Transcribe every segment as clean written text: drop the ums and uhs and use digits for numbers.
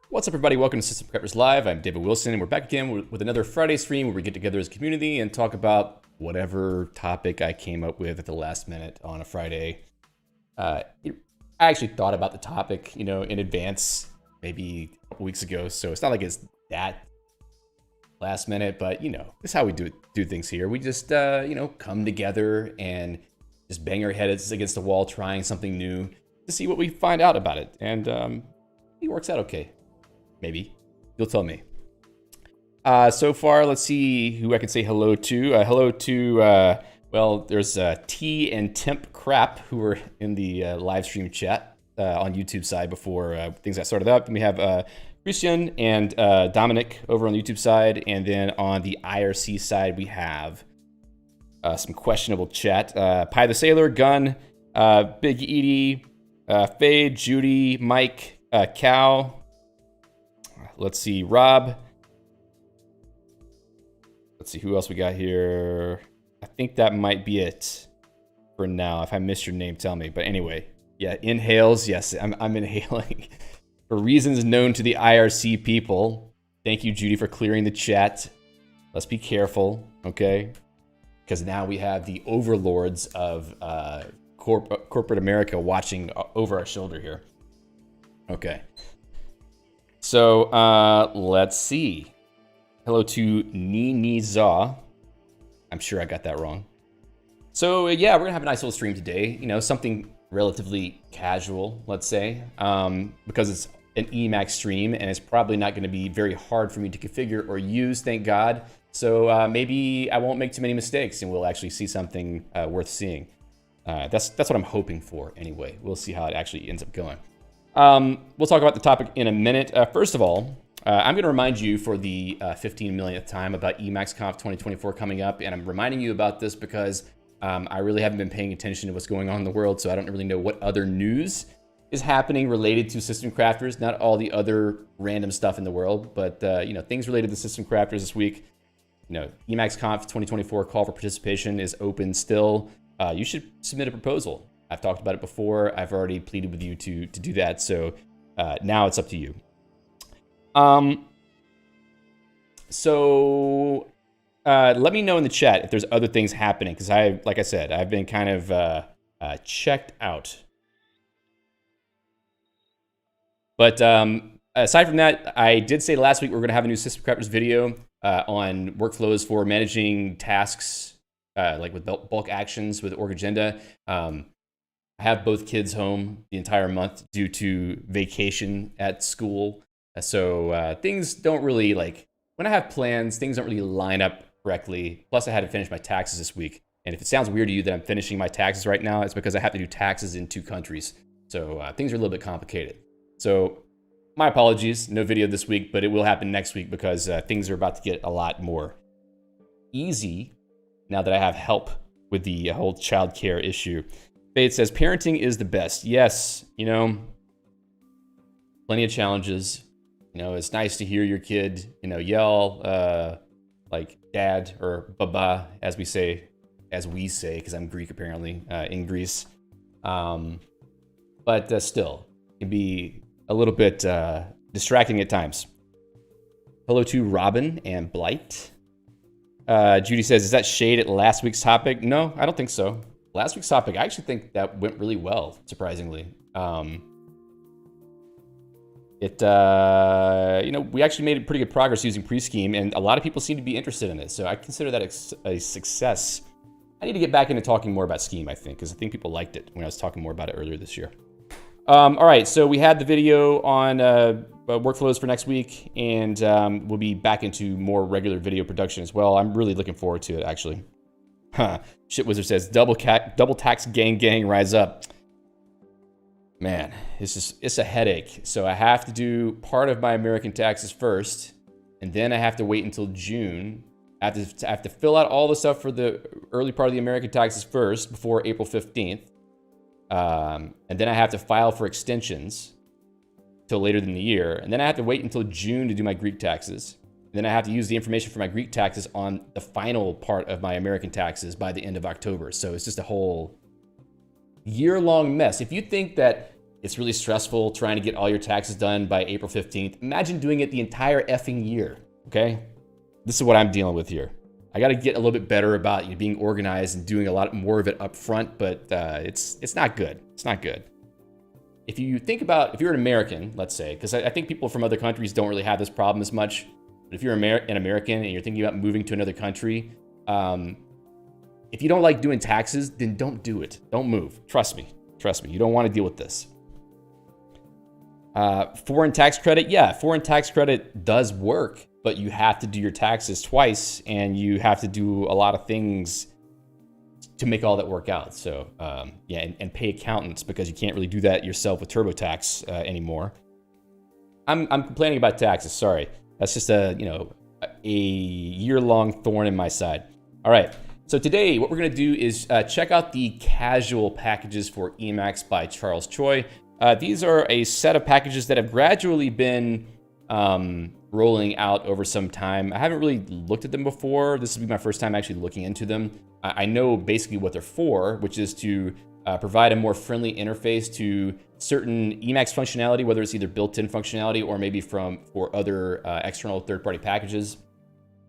What's up, everybody? Welcome to System Preppers Live. I'm David Wilson, and we're back again with another Friday stream where we get together as a community and talk about whatever topic I came up with at the last minute on a Friday. I actually thought about the topic, in advance, maybe a couple weeks ago, so it's not like it's that last minute, but, this is how we do things here. We just, come together and just bang our heads against the wall trying something new to see what we find out about it, and it works out okay. Maybe. You'll tell me. So far, let's see who I can say hello to. Hello to, there's T and Temp Crap who were in the live stream chat on YouTube side before things got started up. And we have Christian and Dominic over on the YouTube side. And then on the IRC side, we have some questionable chat. Pie the Sailor, Gun, Big Edie, Fade, Judy, Mike, Cal. Let's see, Rob. Let's see who else we got here. I think that might be it for now. If I missed your name, tell me. But anyway, yeah, inhales. Yes, I'm inhaling for reasons known to the IRC people. Thank you, Judy, for clearing the chat. Let's be careful, okay? Because now we have the overlords of corporate America watching over our shoulder here. Okay. So, let's see. Hello to Nini Za. I'm sure I got that wrong. So, yeah, we're gonna have a nice little stream today. Something relatively casual, let's say, because it's an Emacs stream and it's probably not gonna be very hard for me to configure or use, thank God. So maybe I won't make too many mistakes and we'll actually see something worth seeing. That's what I'm hoping for anyway. We'll see how it actually ends up going. We'll talk about the topic in a minute. First of all, I'm going to remind you for the 15 millionth time about Emacs Conf 2024 coming up, and I'm reminding you about this because I really haven't been paying attention to what's going on in the world, so I don't really know what other news is happening related to system crafters, not all the other random stuff in the world, but things related to system crafters this week. Emacs Conf 2024 call for participation is open still. You should submit a proposal. I've talked about it before. I've already pleaded with you to do that. So now it's up to you. Let me know in the chat if there's other things happening. Because like I said, I've been kind of checked out. But aside from that, I did say last week we're going to have a new System Crafters video on workflows for managing tasks, like with bulk actions with Org Agenda. I have both kids home the entire month due to vacation at school. So things don't really, when I have plans, things don't really line up correctly. Plus, I had to finish my taxes this week. And if it sounds weird to you that I'm finishing my taxes right now, it's because I have to do taxes in 2 countries. So things are a little bit complicated. So my apologies, no video this week, but it will happen next week because things are about to get a lot more easy now that I have help with the whole childcare issue. Fade says, parenting is the best. Yes, plenty of challenges. It's nice to hear your kid, yell like dad or baba, as we say, because I'm Greek apparently, in Greece. But still, it can be a little bit distracting at times. Hello to Robin and Blight. Judy says, is that shade at last week's topic? No, I don't think so. Last week's topic, I actually think that went really well, surprisingly. We actually made pretty good progress using pre-scheme, and a lot of people seem to be interested in it, so I consider that a success. I need to get back into talking more about Scheme, I think, because I think people liked it when I was talking more about it earlier this year. All right, so we had the video on workflows for next week, and we'll be back into more regular video production as well. I'm really looking forward to it, actually. Shit Wizard says, double tax gang, rise up. Man, it's a headache. So I have to do part of my American taxes first, and then I have to wait until June. I have to fill out all the stuff for the early part of the American taxes first before April 15th. And then I have to file for extensions till later in the year. And then I have to wait until June to do my Greek taxes. And then I have to use the information for my Greek taxes on the final part of my American taxes by the end of October. So it's just a whole year-long mess. If you think that it's really stressful trying to get all your taxes done by April 15th, imagine doing it the entire effing year, okay? This is what I'm dealing with here. I got to get a little bit better about being organized and doing a lot more of it up front, but it's not good. It's not good. If you think about, if you're an American, let's say, because I think people from other countries don't really have this problem as much, but if you're an American and you're thinking about moving to another country, if you don't like doing taxes, then don't do it. Don't move. Trust me. Trust me. You don't want to deal with this. Foreign tax credit. Yeah, foreign tax credit does work, but you have to do your taxes twice, and you have to do a lot of things to make all that work out. So yeah, and pay accountants, because you can't really do that yourself with TurboTax anymore. I'm complaining about taxes. Sorry, that's just a year-long thorn in my side. All right. So today, what we're going to do is check out the casual packages for Emacs by Charles Choi. These are a set of packages that have gradually been rolling out over some time. I haven't really looked at them before. This will be my first time actually looking into them. I know basically what they're for, which is to provide a more friendly interface to certain Emacs functionality, whether it's either built-in functionality or maybe for other external third-party packages.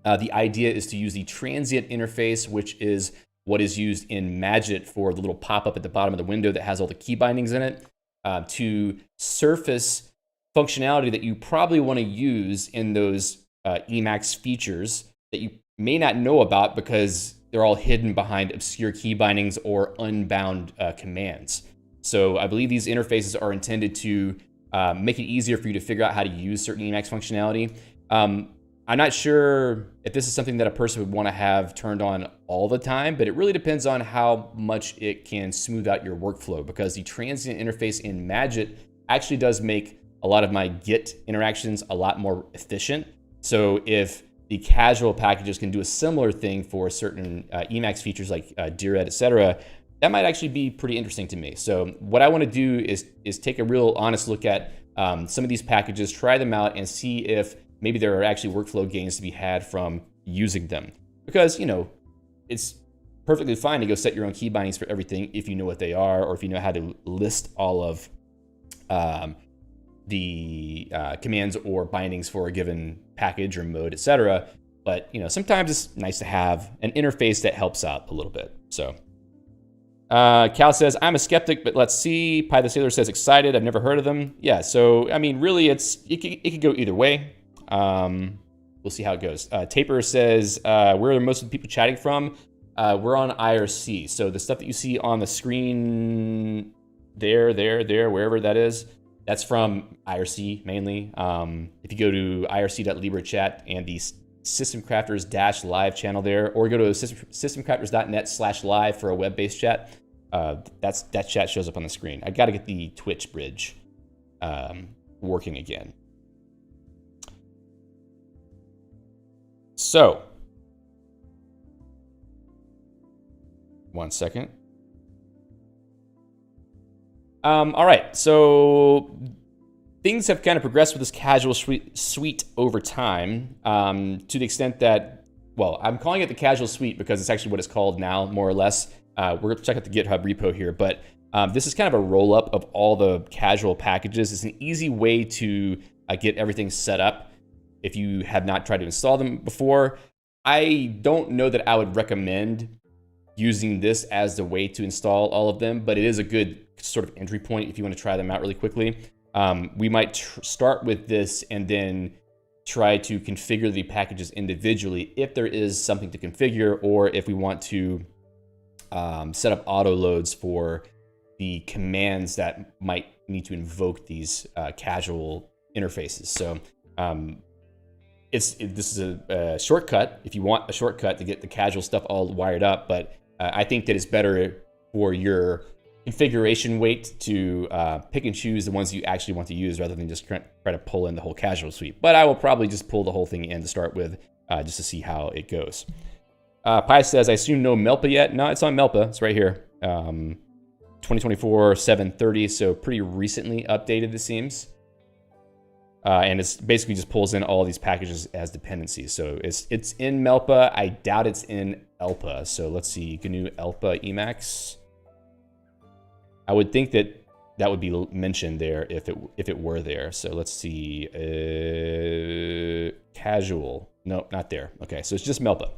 The idea is to use the transient interface, which is what is used in Magit for the little pop-up at the bottom of the window that has all the key bindings in it, to surface functionality that you probably want to use in those Emacs features that you may not know about because they're all hidden behind obscure key bindings or unbound commands. So I believe these interfaces are intended to make it easier for you to figure out how to use certain Emacs functionality. I'm not sure if this is something that a person would want to have turned on all the time, but it really depends on how much it can smooth out your workflow, because the transient interface in Magit actually does make a lot of my Git interactions a lot more efficient. So if the casual packages can do a similar thing for certain Emacs features like Dired, etc., that might actually be pretty interesting to me. So what I want to do is take a real honest look at some of these packages, try them out, and see if maybe there are actually workflow gains to be had from using them. Because, it's perfectly fine to go set your own key bindings for everything if you know what they are, or if you know how to list all of the commands or bindings for a given package or mode, etc. But, sometimes it's nice to have an interface that helps out a little bit. So, Cal says, I'm a skeptic, but let's see. Pie the Sailor says, excited. I've never heard of them. Yeah, so, I mean, really, it could go either way. We'll see how it goes. Taper says, where are most of the people chatting from? We're on IRC. So the stuff that you see on the screen there, wherever that is, that's from IRC mainly. If you go to irc.librechat and the System Crafters -live channel there, or go to systemcrafters.net/live for a web-based chat, that chat shows up on the screen. I got to get the Twitch bridge working again. So, one second. All right, so things have kind of progressed with this casual suite over time, to the extent that, well, I'm calling it the casual suite because it's actually what it's called now, more or less. We're going to check out the GitHub repo here, but this is kind of a roll-up of all the casual packages. It's an easy way to get everything set up if you have not tried to install them before. I don't know that I would recommend using this as the way to install all of them, but it is a good sort of entry point if you want to try them out really quickly. We might start with this and then try to configure the packages individually if there is something to configure, or if we want to set up auto loads for the commands that might need to invoke these casual interfaces. So this is a shortcut if you want a shortcut to get the casual stuff all wired up, but I think that it's better for your configuration weight to pick and choose the ones you actually want to use rather than just try to pull in the whole casual suite. But I will probably just pull the whole thing in to start with just to see how it goes. Pi says, I assume no Melpa yet. No, it's on Melpa. It's right here. 2024 730, so pretty recently updated, it seems. And it's basically just pulls in all these packages as dependencies. So it's in Melpa. I doubt it's in Elpa. So let's see, GNU Elpa Emacs. I would think that that would be mentioned there if it were there. So let's see, casual. Nope, not there. Okay, so it's just Melpa.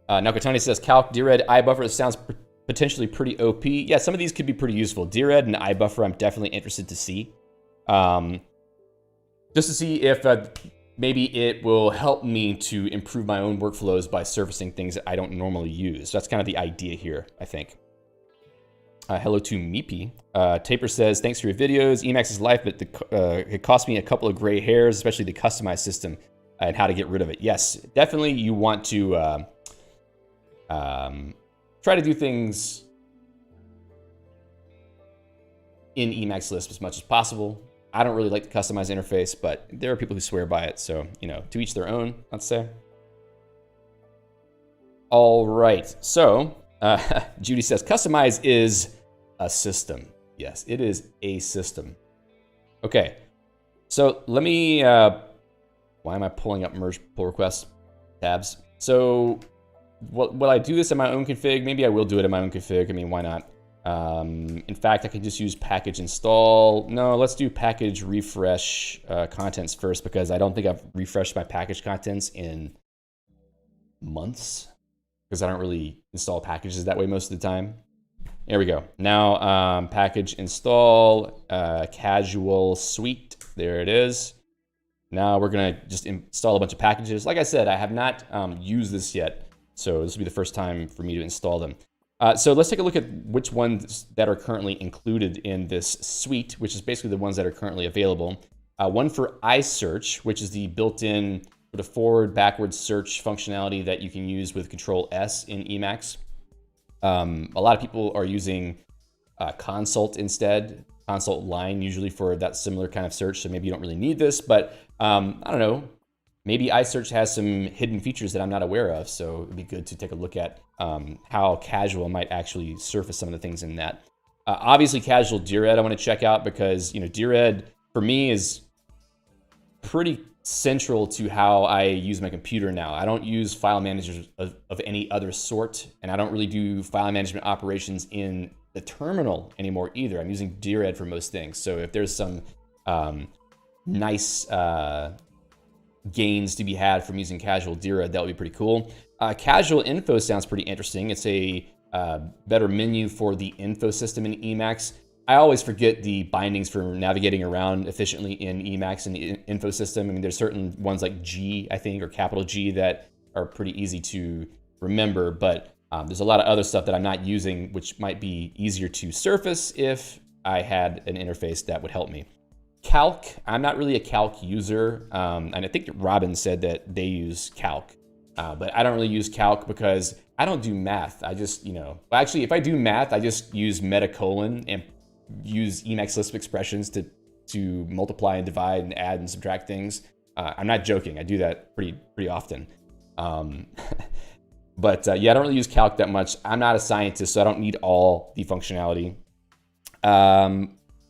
Nakatani says, Calc, DRED, iBuffer sounds potentially pretty OP. Yeah, some of these could be pretty useful. DRED and iBuffer, I'm definitely interested to see. Just to see if maybe it will help me to improve my own workflows by surfacing things that I don't normally use. So that's kind of the idea here, I think. Hello to Meepy. Taper says, thanks for your videos. Emacs is life, but it cost me a couple of gray hairs, especially the customized system and how to get rid of it. Yes, definitely you want to try to do things in Emacs Lisp as much as possible. I don't really like the customized interface, but there are people who swear by it. So, you know, to each their own, let's say. All right. So, Judy says, customize is a system. Yes, it is a system. Okay. So let me, why am I pulling up merge pull requests tabs? So will I do this in my own config? Maybe I will do it in my own config. I mean, why not? In fact, I can just use package install. No, let's do package refresh contents first, because I don't think I've refreshed my package contents in months, because I don't really install packages that way most of the time. There we go. Now package install casual suite. There it is. Now we're gonna just install a bunch of packages. Like I said, I have not used this yet, so this will be the first time for me to install them. So let's take a look at which ones that are currently included in this suite, which is basically the ones that are currently available. One for iSearch, which is the built-in sort of forward, backward search functionality that you can use with Control S in Emacs. A lot of people are using Consult instead, Consult line usually for that similar kind of search. So maybe you don't really need this, but I don't know. Maybe iSearch has some hidden features that I'm not aware of, so it'd be good to take a look at how casual might actually surface some of the things in that. Obviously, casual DRED I want to check out, because DRED for me is pretty central to how I use my computer now. I don't use file managers of any other sort, and I don't really do file management operations in the terminal anymore either. I'm using DRED for most things. So if there's some nice gains to be had from using casual DRED, that would be pretty cool. Casual info sounds pretty interesting. It's a better menu for the info system in Emacs. I always forget the bindings for navigating around efficiently in Emacs and the info system. I mean, there's certain ones like G, I think, or capital G, that are pretty easy to remember, but there's a lot of other stuff that I'm not using, which might be easier to surface if I had an interface that would help me. Calc, I'm not really a Calc user, and I think Robin said that they use Calc, but I don't really use Calc because I don't do math. I just, well, actually, if I do math, I just use metacolon and use Emacs Lisp expressions to multiply and divide and add and subtract things. I'm not joking. I do that pretty often. But yeah, I don't really use Calc that much. I'm not a scientist, so I don't need all the functionality.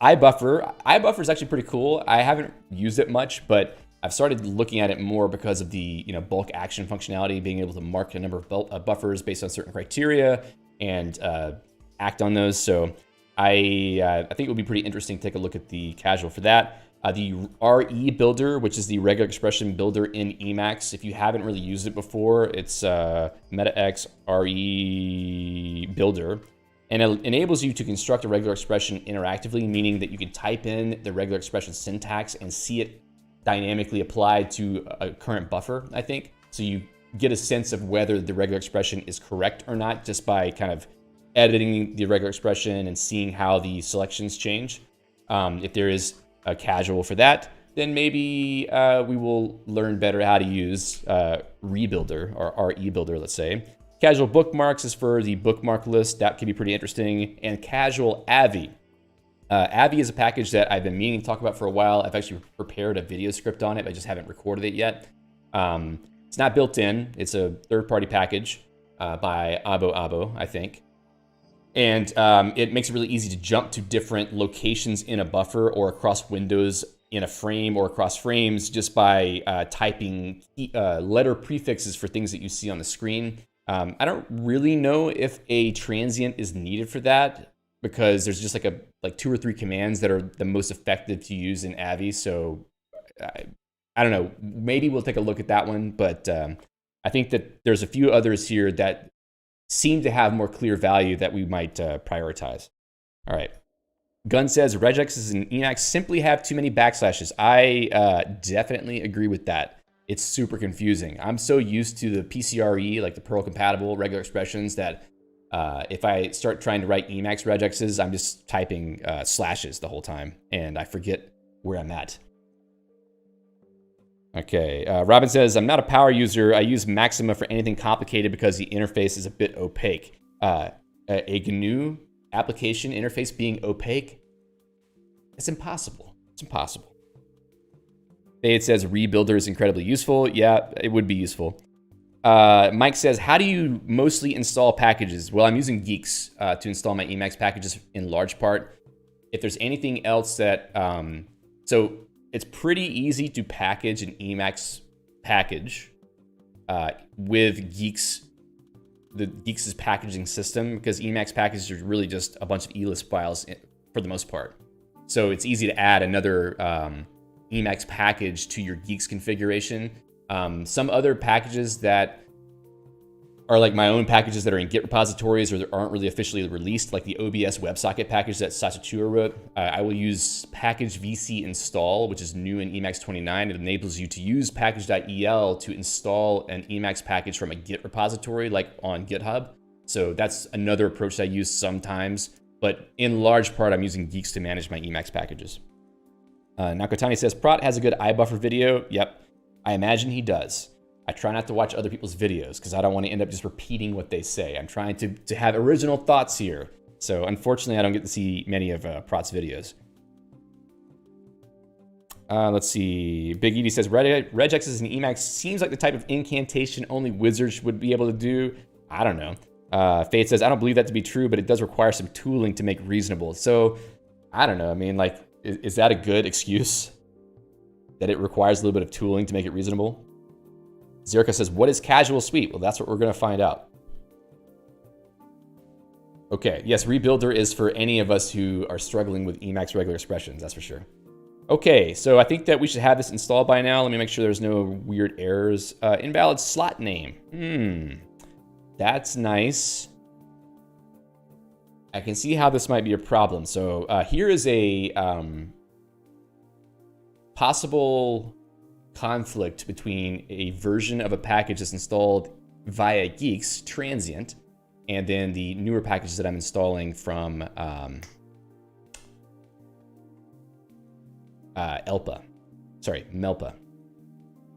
iBuffer is actually pretty cool. I haven't used it much, but I've started looking at it more because of the bulk action functionality, being able to mark a number of buffers based on certain criteria and act on those. So I think it would be pretty interesting to take a look at the casual for that. The RE builder, which is the regular expression builder in Emacs. If you haven't really used it before, it's MetaX RE builder. And it enables you to construct a regular expression interactively, meaning that you can type in the regular expression syntax and see it dynamically applied to a current buffer, I think. So you get a sense of whether the regular expression is correct or not just by kind of editing the regular expression and seeing how the selections change. If there is a casual for that, then maybe we will learn better how to use Rebuilder or REbuilder, let's say. Casual bookmarks is for the bookmark list. That could be pretty interesting. And casual Avi. Avi is a package that I've been meaning to talk about for a while. I've actually prepared a video script on it, but I just haven't recorded it yet. It's not built in. It's a third-party package by Abo, I think. And it makes it really easy to jump to different locations in a buffer or across windows in a frame or across frames just by typing letter prefixes for things that you see on the screen. I don't really know if a transient is needed for that because there's just like 2 or 3 commands that are the most effective to use in Avi. So I don't know. Maybe we'll take a look at that one, but I think that there's a few others here that seem to have more clear value that we might prioritize. All right. Gun says regexes and Emacs simply have too many backslashes. I definitely agree with that. It's super confusing. I'm so used to the PCRE, like the Perl compatible regular expressions, that if I start trying to write Emacs regexes, I'm just typing slashes the whole time, and I forget where I'm at. Okay, Robin says, I'm not a power user. I use Maxima for anything complicated because the interface is a bit opaque. A GNU application interface being opaque? It's impossible. It's impossible. Fade says Rebuilder is incredibly useful. Yeah, it would be useful. Mike says, how do you mostly install packages? Well, I'm using Geeks to install my Emacs packages in large part. If there's anything else that... so it's pretty easy to package an Emacs package with Geeks, the Geeks' packaging system, because Emacs packages are really just a bunch of ELIST files for the most part. So it's easy to add another Emacs package to your Geeks configuration. Some other packages that are like my own packages that are in Git repositories or that aren't really officially released, like the OBS WebSocket package that Sachachua wrote. I will use package vc install, which is new in Emacs 29. It enables you to use package.el to install an Emacs package from a Git repository, like on GitHub. So that's another approach that I use sometimes, but in large part, I'm using Geeks to manage my Emacs packages. Nakotani says, Prot has a good iBuffer video. Yep, I imagine he does. I try not to watch other people's videos because I don't want to end up just repeating what they say. I'm trying to have original thoughts here. So unfortunately, I don't get to see many of Prot's videos. Let's see. Big Edie says, regexes in Emacs seems like the type of incantation only wizards would be able to do. I don't know. Fade says, I don't believe that to be true, but it does require some tooling to make reasonable. So I don't know. I mean, like, is that a good excuse? That it requires a little bit of tooling to make it reasonable? Zerka says, what is casual sweep? Well, that's what we're going to find out. Okay, yes, Rebuilder is for any of us who are struggling with Emacs regular expressions, that's for sure. Okay, so I think that we should have this installed by now. Let me make sure there's no weird errors. Invalid slot name. That's nice. I can see how this might be a problem. So here is a possible conflict between a version of a package that's installed via Geeks, transient, and then the newer packages that I'm installing from Melpa.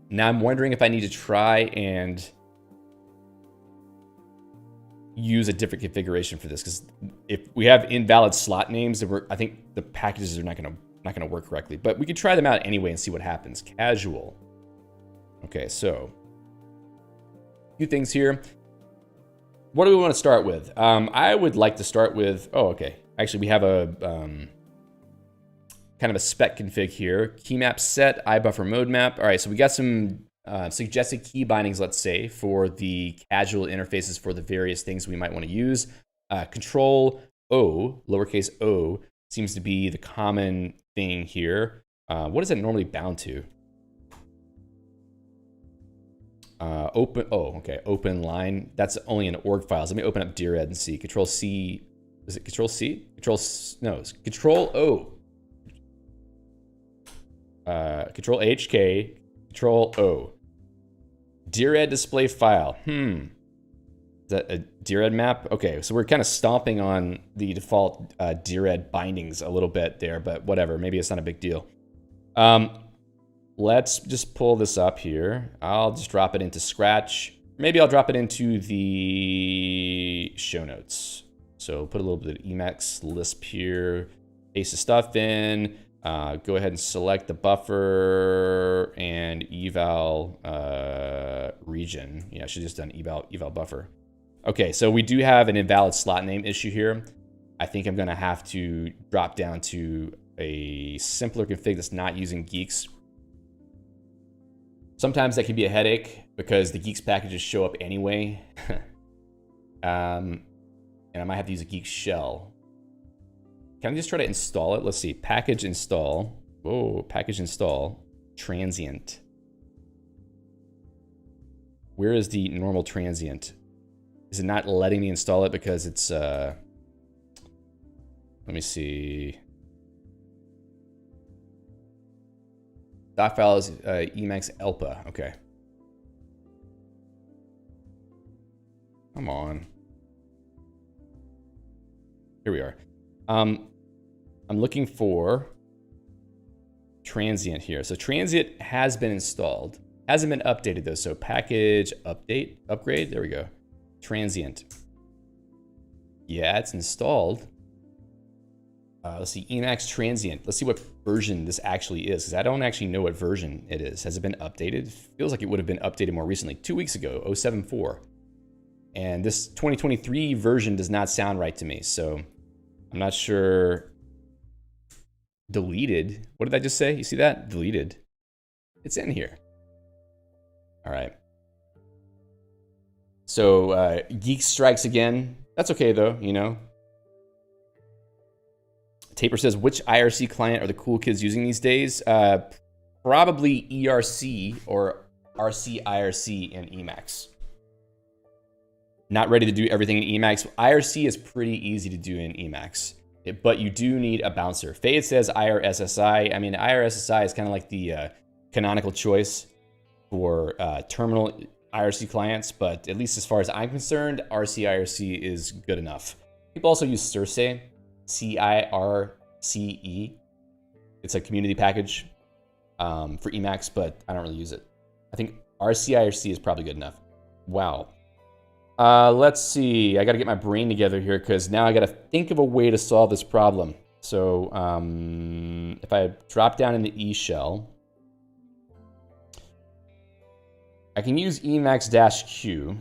Now I'm wondering if I need to try and use a different configuration for this, because if we have invalid slot names, I think the packages are not gonna work correctly. But we could try them out anyway and see what happens. Casual. Okay, so a few things here. What do we want to start with? I would like to start with, actually we have a kind of a spec config here. Key map set, iBuffer mode map. All right, so we got some suggested key bindings, let's say, for the casual interfaces for the various things we might want to use. Control O, lowercase o, seems to be the common thing here. What is it normally bound to? Open line. That's only in org files. Let me open up dired and see. Control C. Is it Control C? It's Control O. Control H, K, Control O. Dired display file. Is that a Dired map? Okay, so we're kind of stomping on the default Dired bindings a little bit there, but whatever. Maybe it's not a big deal. Let's just pull this up here. I'll just drop it into Scratch. Maybe I'll drop it into the show notes. So put a little bit of Emacs Lisp here. Paste the stuff in. Go ahead and select the buffer and eval region. Yeah, I should have just done eval buffer. Okay, so we do have an invalid slot name issue here. I think I'm gonna have to drop down to a simpler config that's not using Geeks. Sometimes that can be a headache because the Geeks packages show up anyway. And I might have to use a Geeks shell. Can I just try to install it? Let's see, package install. Whoa, package install, transient. Where is the normal transient? Is it not letting me install it because it's, let me see. Doc file is Emacs Elpa, okay. Come on. Here we are. I'm looking for transient here. So transient has been installed. Hasn't been updated though. So package update, upgrade, there we go. Transient. Yeah, it's installed. Let's see, Emacs transient. Let's see what version this actually is, because I don't actually know what version it is. Has it been updated? Feels like it would have been updated more recently. 2 weeks ago, 0.7.4. And this 2023 version does not sound right to me, so I'm not sure. Deleted. What did I just say? You see that? Deleted. It's in here. All right. So Geek strikes again. That's okay though, you know. Taper says, which IRC client are the cool kids using these days? Probably ERC or RC-IRC in Emacs. Not ready to do everything in Emacs. IRC is pretty easy to do in Emacs, but you do need a bouncer. Fade says IRSSI. I mean, IRSSI is kind of like the canonical choice for terminal IRC clients, but at least as far as I'm concerned, RC-IRC is good enough. People also use Circe, C-I-R-C-E. It's a community package for Emacs, but I don't really use it. I think RC-IRC is probably good enough. Wow. Let's see. I got to get my brain together here because now I got to think of a way to solve this problem. So if I drop down in the E shell, I can use Emacs-Q.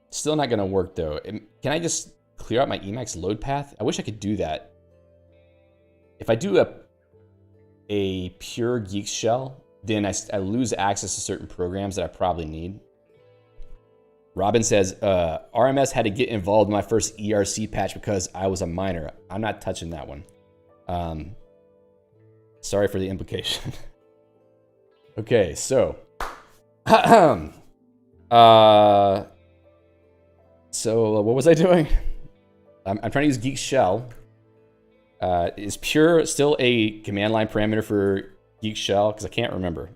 Still not going to work though. Can I just clear out my Emacs load path? I wish I could do that. If I do a pure Geeks shell, then I lose access to certain programs that I probably need. Robin says, RMS had to get involved in my first ERC patch because I was a minor. I'm not touching that one. Sorry for the implication. Okay, so. So what was I doing? I'm trying to use Geeks shell. Is pure still a command line parameter for Geeks shell? Because I can't remember.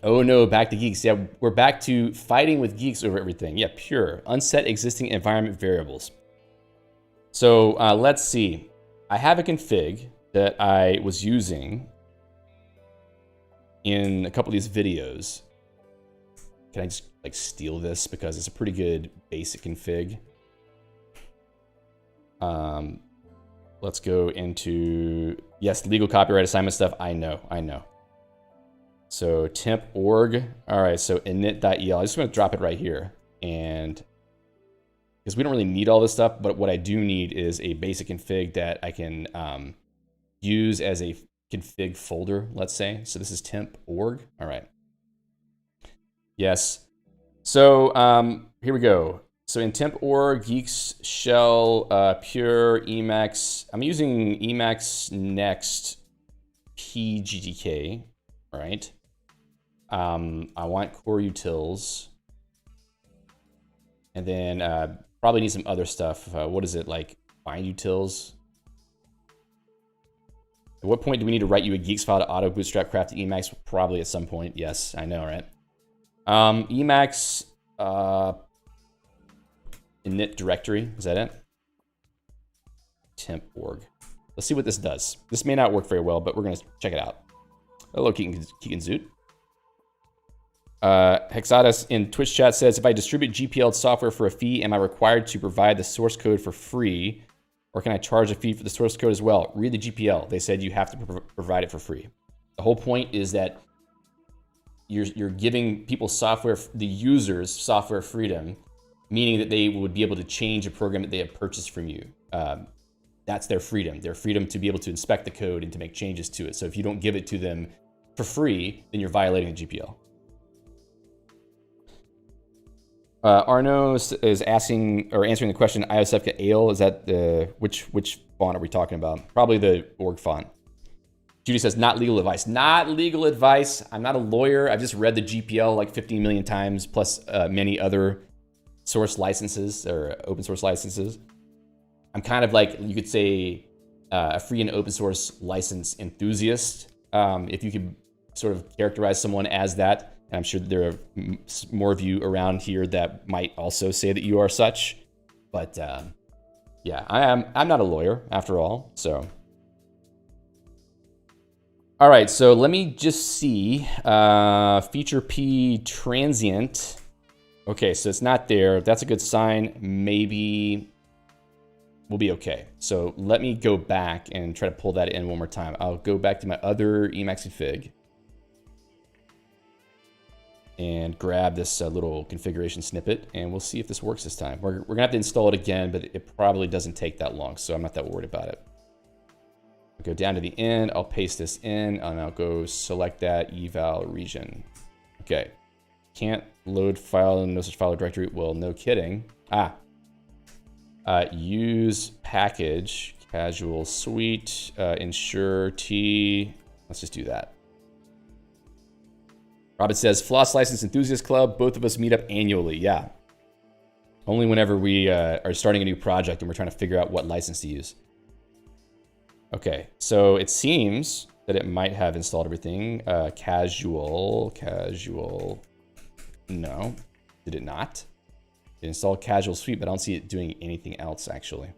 Oh no, back to Geeks. Yeah, we're back to fighting with Geeks over everything. Yeah, pure. Unset existing environment variables. So let's see. I have a config that I was using in a couple of these videos. Can I just like steal this because it's a pretty good basic config? Let's go into, yes, legal copyright assignment stuff. I know. So temp org. All right, so init.el. I just want to drop it right here. And because we don't really need all this stuff, but what I do need is a basic config that I can use as a config folder, let's say. So this is temp org. All right. Yes. So here we go. So in temp org, Geeks shell, pure Emacs. I'm using Emacs next pgdk, right? I want core utils. And then probably need some other stuff. What is it, like bind utils? At what point do we need to write you a Geeks file to auto bootstrap craft Emacs? Probably at some point. Yes, I know, right? Emacs init directory. Is that it? Temp org. Let's see what this does. This may not work very well, but we're going to check it out. Hello, Keegan Zoot. Hexatus in Twitch chat says, if I distribute GPL software for a fee, am I required to provide the source code for free? Or can I charge a fee for the source code as well? Read the GPL. They said you have to provide it for free. The whole point is that you're giving people software, the users, software freedom, meaning that they would be able to change a program that they have purchased from you. That's their freedom. Their freedom to be able to inspect the code and to make changes to it. So if you don't give it to them for free, then you're violating the GPL. Arno is asking or answering the question, Iosefka Ale, is that the which font are we talking about? Probably the org font. Judy says, not legal advice. Not legal advice. I'm not a lawyer. I've just read the GPL like 15 million times, plus many other source licenses or open source licenses. I'm kind of like, you could say, a free and open source license enthusiast. If you could sort of characterize someone as that. And I'm sure there are more of you around here that might also say that you are such. But yeah, I'm not a lawyer after all. So, all right. So let me just see feature P transient. Okay, so it's not there. That's a good sign. Maybe we'll be okay. So let me go back and try to pull that in one more time. I'll go back to my other Emacs config and grab this little configuration snippet, and we'll see if this works this time. We're gonna have to install it again, but it probably doesn't take that long, so I'm not that worried about it. I'll go down to the end, I'll paste this in, and I'll go select that eval region. Okay, can't load file in no such file or directory. Well, no kidding. Use package, casual suite, ensure T. Let's just do that. Robin says, Floss License Enthusiast Club, both of us meet up annually. Yeah. Only whenever we are starting a new project and we're trying to figure out what license to use. Okay, so it seems that it might have installed everything. Casual. No, did it not? It installed Casual Suite, but I don't see it doing anything else, actually.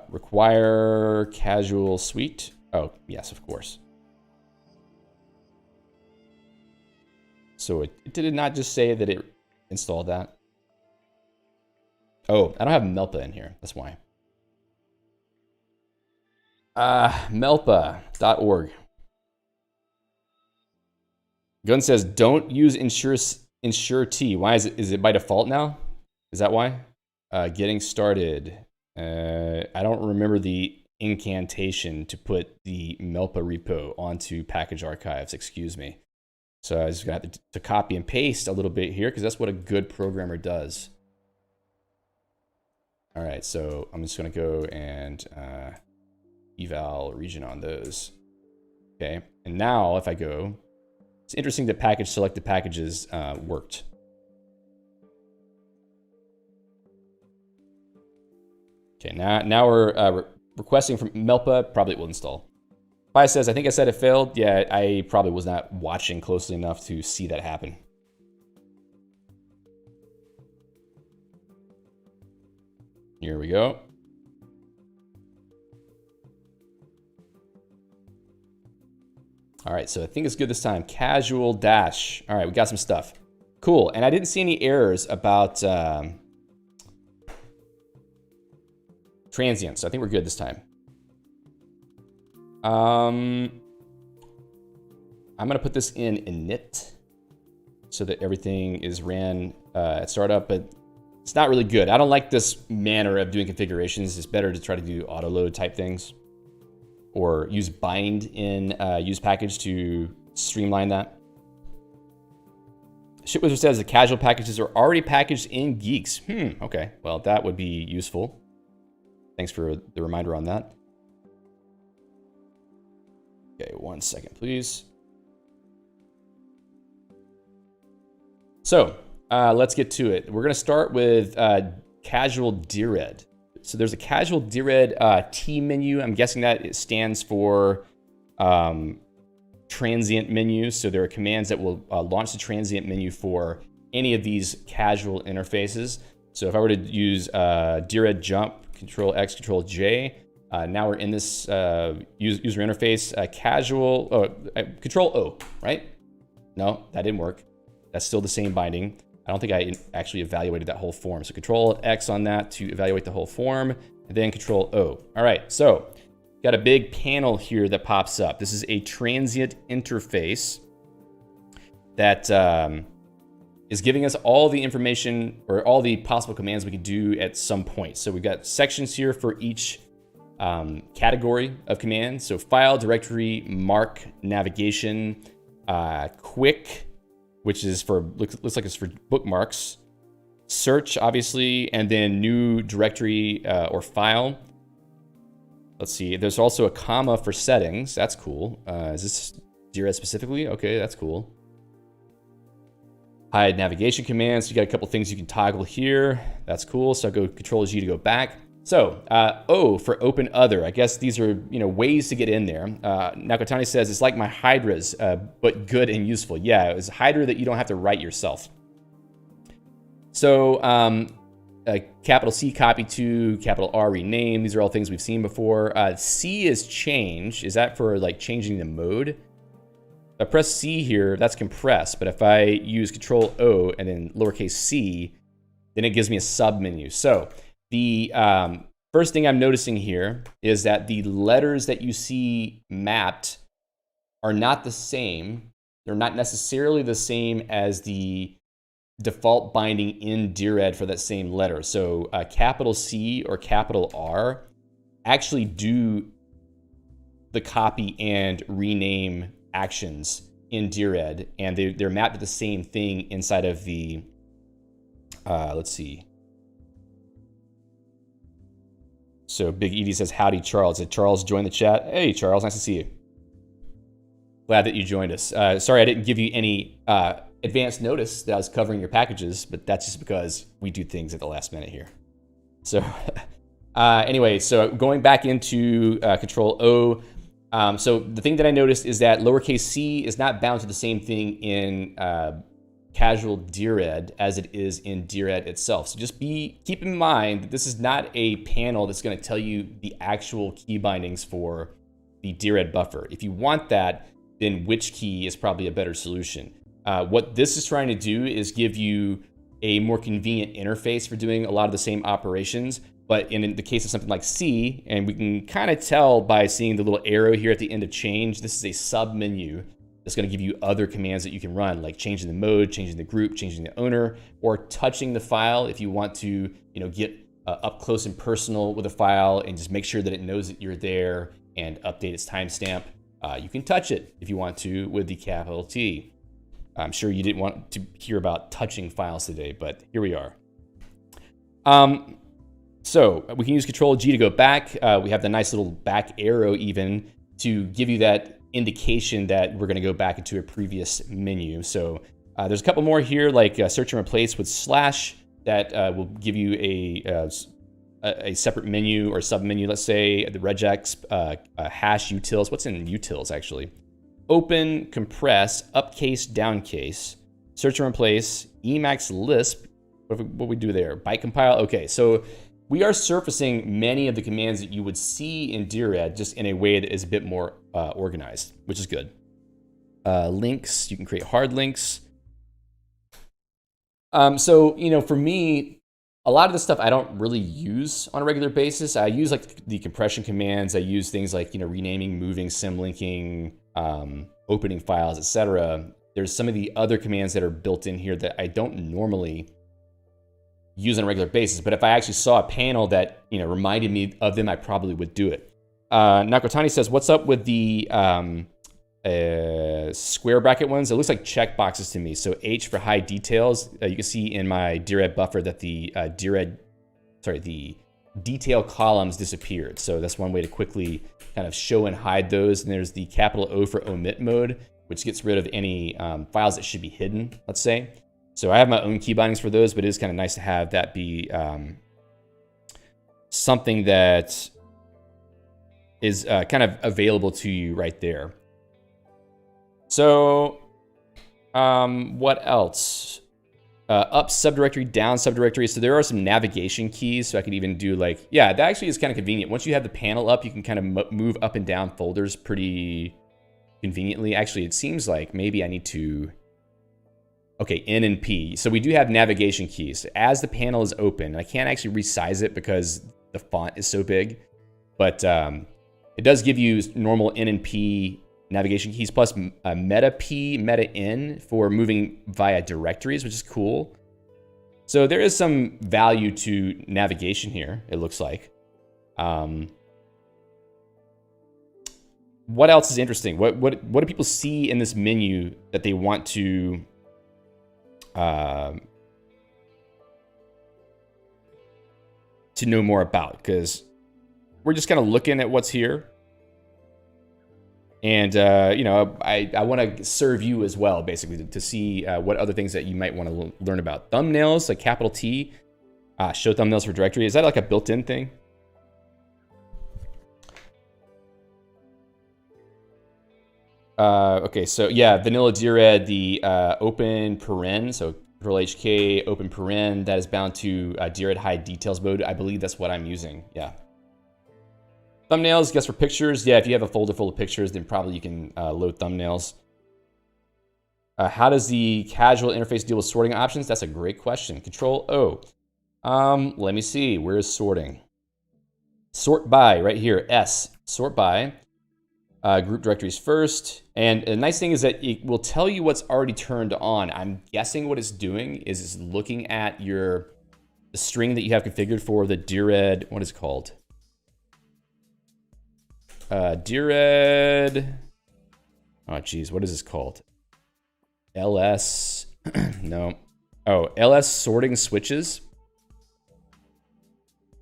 Require Casual Suite. Oh, yes, of course. So did it not just say that it installed that? Oh, I don't have Melpa in here. That's why. Melpa.org. Gun says, don't use ensure T. Why is it by default now? Is that why? Getting started. I don't remember the incantation to put the Melpa repo onto package archives. Excuse me. So I just got to copy and paste a little bit here because that's what a good programmer does. All right, so I'm just going to go and eval region on those. Okay, and now if I go, it's interesting that package selected packages worked. Okay, now we're requesting from Melpa. Probably it will install. Pi says, I think I said it failed. Yeah, I probably was not watching closely enough to see that happen. Here we go. All right, so I think it's good this time. Casual dash. All right, we got some stuff. Cool, and I didn't see any errors about transients, so I think we're good this time. I'm gonna put this in init so that everything is ran at startup, but it's not really good. I don't like this manner of doing configurations. It's better to try to do auto load type things or use bind in use package to streamline that. Shitwizard says the casual packages are already packaged in Geeks. Okay, well, that would be useful. Thanks for the reminder on that. Okay, 1 second, please. So let's get to it. We're going to start with casual Dired. So there's a casual DRED T menu. I'm guessing that it stands for transient menus. So there are commands that will launch the transient menu for any of these casual interfaces. So if I were to use DRED jump, Control X, Control J, now we're in this user interface, casual, Control O, right? No, that didn't work. That's still the same binding. I don't think I actually evaluated that whole form. So Control X on that to evaluate the whole form, and then Control O. All right, so got a big panel here that pops up. This is a transient interface that is giving us all the information or all the possible commands we can do at some point. So we've got sections here for each category of commands. So file, directory, mark, navigation, quick, which is for, looks like it's for bookmarks, search, obviously, and then new directory or file. Let's see, there's also a comma for settings. That's cool. Is this DRED specifically? Okay, that's cool. Hide navigation commands. So you got a couple things you can toggle here. That's cool. So I'll go Control G to go back. So O for open other. I guess these are ways to get in there. Nakotani says it's like my hydras, but good and useful. Yeah, it's a hydra that you don't have to write yourself. So capital C copy to, capital R rename. These are all things we've seen before. C is change. Is that for like changing the mode? If I press C here, that's compress. But if I use Control O and then lowercase c, then it gives me a sub menu. So the first thing I'm noticing here is that the letters that you see mapped are not the same. They're not necessarily the same as the default binding in DRED for that same letter. So capital C or capital R actually do the copy and rename actions in DRED, and they're mapped to the same thing inside of the, let's see. So Big Edie says, howdy, Charles. Did Charles join the chat? Hey, Charles, nice to see you. Glad that you joined us. Sorry I didn't give you any advanced notice that I was covering your packages, but that's just because we do things at the last minute here. So anyway, so going back into Control O, so the thing that I noticed is that lowercase c is not bound to the same thing in casual DRED as it is in DRED itself. So just keep in mind that this is not a panel that's going to tell you the actual key bindings for the DRED buffer. If you want that, then which key is probably a better solution. What this is trying to do is give you a more convenient interface for doing a lot of the same operations. But in the case of something like C, and we can kind of tell by seeing the little arrow here at the end of change, this is a sub menu that's going to give you other commands that you can run, like changing the mode, changing the group, changing the owner, or touching the file if you want to, get up close and personal with a file and just make sure that it knows that you're there and update its timestamp. You can touch it if you want to with the capital T. I'm sure you didn't want to hear about touching files today, but here we are. So we can use Control G to go back. We have the nice little back arrow even to give you that indication that we're going to go back into a previous menu. So there's a couple more here, like search and replace with slash that will give you a separate menu or sub menu. Let's say the regex hash utils. What's in utils actually? Open, compress, upcase, downcase, search and replace, Emacs Lisp. What we do there? Byte compile. Okay, so we are surfacing many of the commands that you would see in DRED just in a way that is a bit more organized, which is good. Links, you can create hard links. So, for me, a lot of the stuff I don't really use on a regular basis. I use like the compression commands. I use things like, renaming, moving, symlinking, opening files, etc. There's some of the other commands that are built in here that I don't normally use on a regular basis, but if I actually saw a panel that reminded me of them, I probably would do it. Nakotani says, "What's up with the square bracket ones? It looks like checkboxes to me." So H for high details. You can see in my DRED buffer that the the detail columns disappeared. So that's one way to quickly kind of show and hide those. And there's the capital O for omit mode, which gets rid of any files that should be hidden, let's say. So I have my own key bindings for those, but it is kind of nice to have that be something that is kind of available to you right there. So what else? Up subdirectory, down subdirectory. So there are some navigation keys. So I could even do like, yeah, that actually is kind of convenient. Once you have the panel up, you can kind of move up and down folders pretty conveniently. Actually, it seems like maybe I need to, okay, N and P. So we do have navigation keys. As the panel is open, I can't actually resize it because the font is so big, but it does give you normal N and P navigation keys plus meta P, meta N for moving via directories, which is cool. So there is some value to navigation here, it looks like. What else is interesting? What do people see in this menu that they want to know more about? Because we're just kind of looking at what's here. And, you know, I want to serve you as well, basically, to see what other things that you might want to learn about. Thumbnails, like capital T, show thumbnails for directory. Is that like a built-in thing? Okay, so yeah, vanilla DRED, the open paren, so Control HK, open paren, that is bound to DRED hide details mode. I believe that's what I'm using, yeah. Thumbnails, guess for pictures. Yeah, if you have a folder full of pictures, then probably you can load thumbnails. How does the casual interface deal with sorting options? That's a great question. Control O. Let me see. Where is sorting? Sort by, right here. S. Sort by. Group directories first. And the nice thing is that it will tell you what's already turned on. I'm guessing what it's doing is it's looking at the string that you have configured for the DRED. What is it called? DRED. Oh, geez. What is this called? LS. No. Oh, LS sorting switches.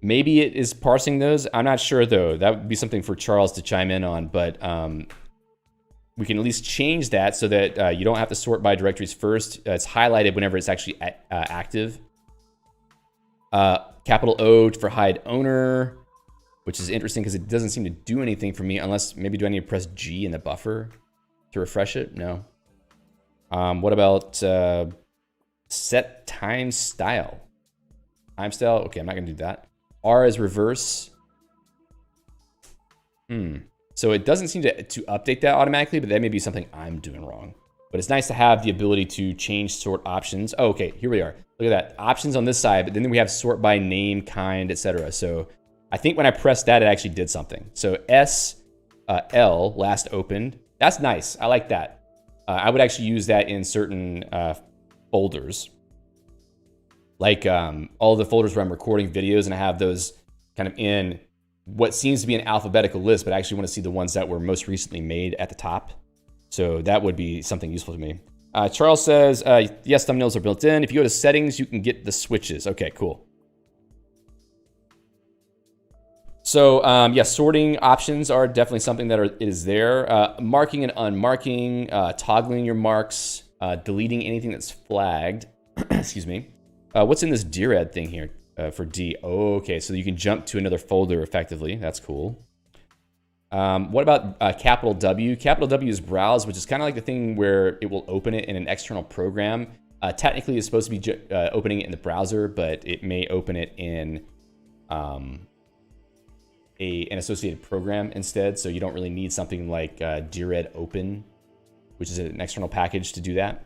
Maybe it is parsing those. I'm not sure, though. That would be something for Charles to chime in on. But we can at least change that so that you don't have to sort by directories first. It's highlighted whenever it's actually active. Capital O for hide owner, which is interesting because it doesn't seem to do anything for me unless maybe do I need to press G in the buffer to refresh it? No. What about set time style? Time style? Okay, I'm not going to do that. R is reverse. So it doesn't seem to update that automatically, but that may be something I'm doing wrong. But it's nice to have the ability to change sort options. Oh, okay, here we are. Look at that. Options on this side, but then we have sort by name, kind, etc. So I think when I pressed that, it actually did something. So S, L, last opened. That's nice. I like that. I would actually use that in certain folders. Like all the folders where I'm recording videos and I have those kind of in what seems to be an alphabetical list, but I actually want to see the ones that were most recently made at the top. So that would be something useful to me. Charles says, yes, thumbnails are built in. If you go to settings, you can get the switches. Okay, cool. So yeah, sorting options are definitely something that is there. Marking and unmarking, toggling your marks, deleting anything that's flagged. Excuse me. What's in this DRED thing here for D? Oh, okay, so you can jump to another folder effectively. That's cool. What about capital W? Capital W is browse, which is kind of like the thing where it will open it in an external program. Technically, it's supposed to be opening it in the browser, but it may open it in an associated program instead. So you don't really need something like DRED open, which is an external package to do that.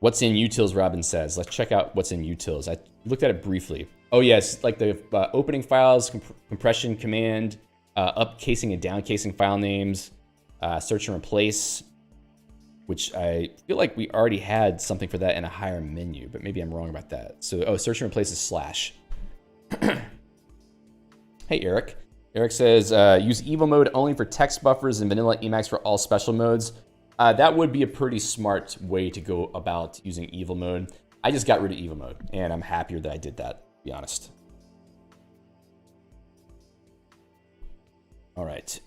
What's in utils, Robin says. Let's check out what's in utils. I looked at it briefly. Oh yes, like the opening files, compression command, upcasing and downcasing file names, search and replace, which I feel like we already had something for that in a higher menu, but maybe I'm wrong about that. So, oh, search and replace is slash. Hey, Eric. Eric says, use evil mode only for text buffers and vanilla Emacs for all special modes. That would be a pretty smart way to go about using evil mode. I just got rid of evil mode, and I'm happier that I did that, to be honest. All right.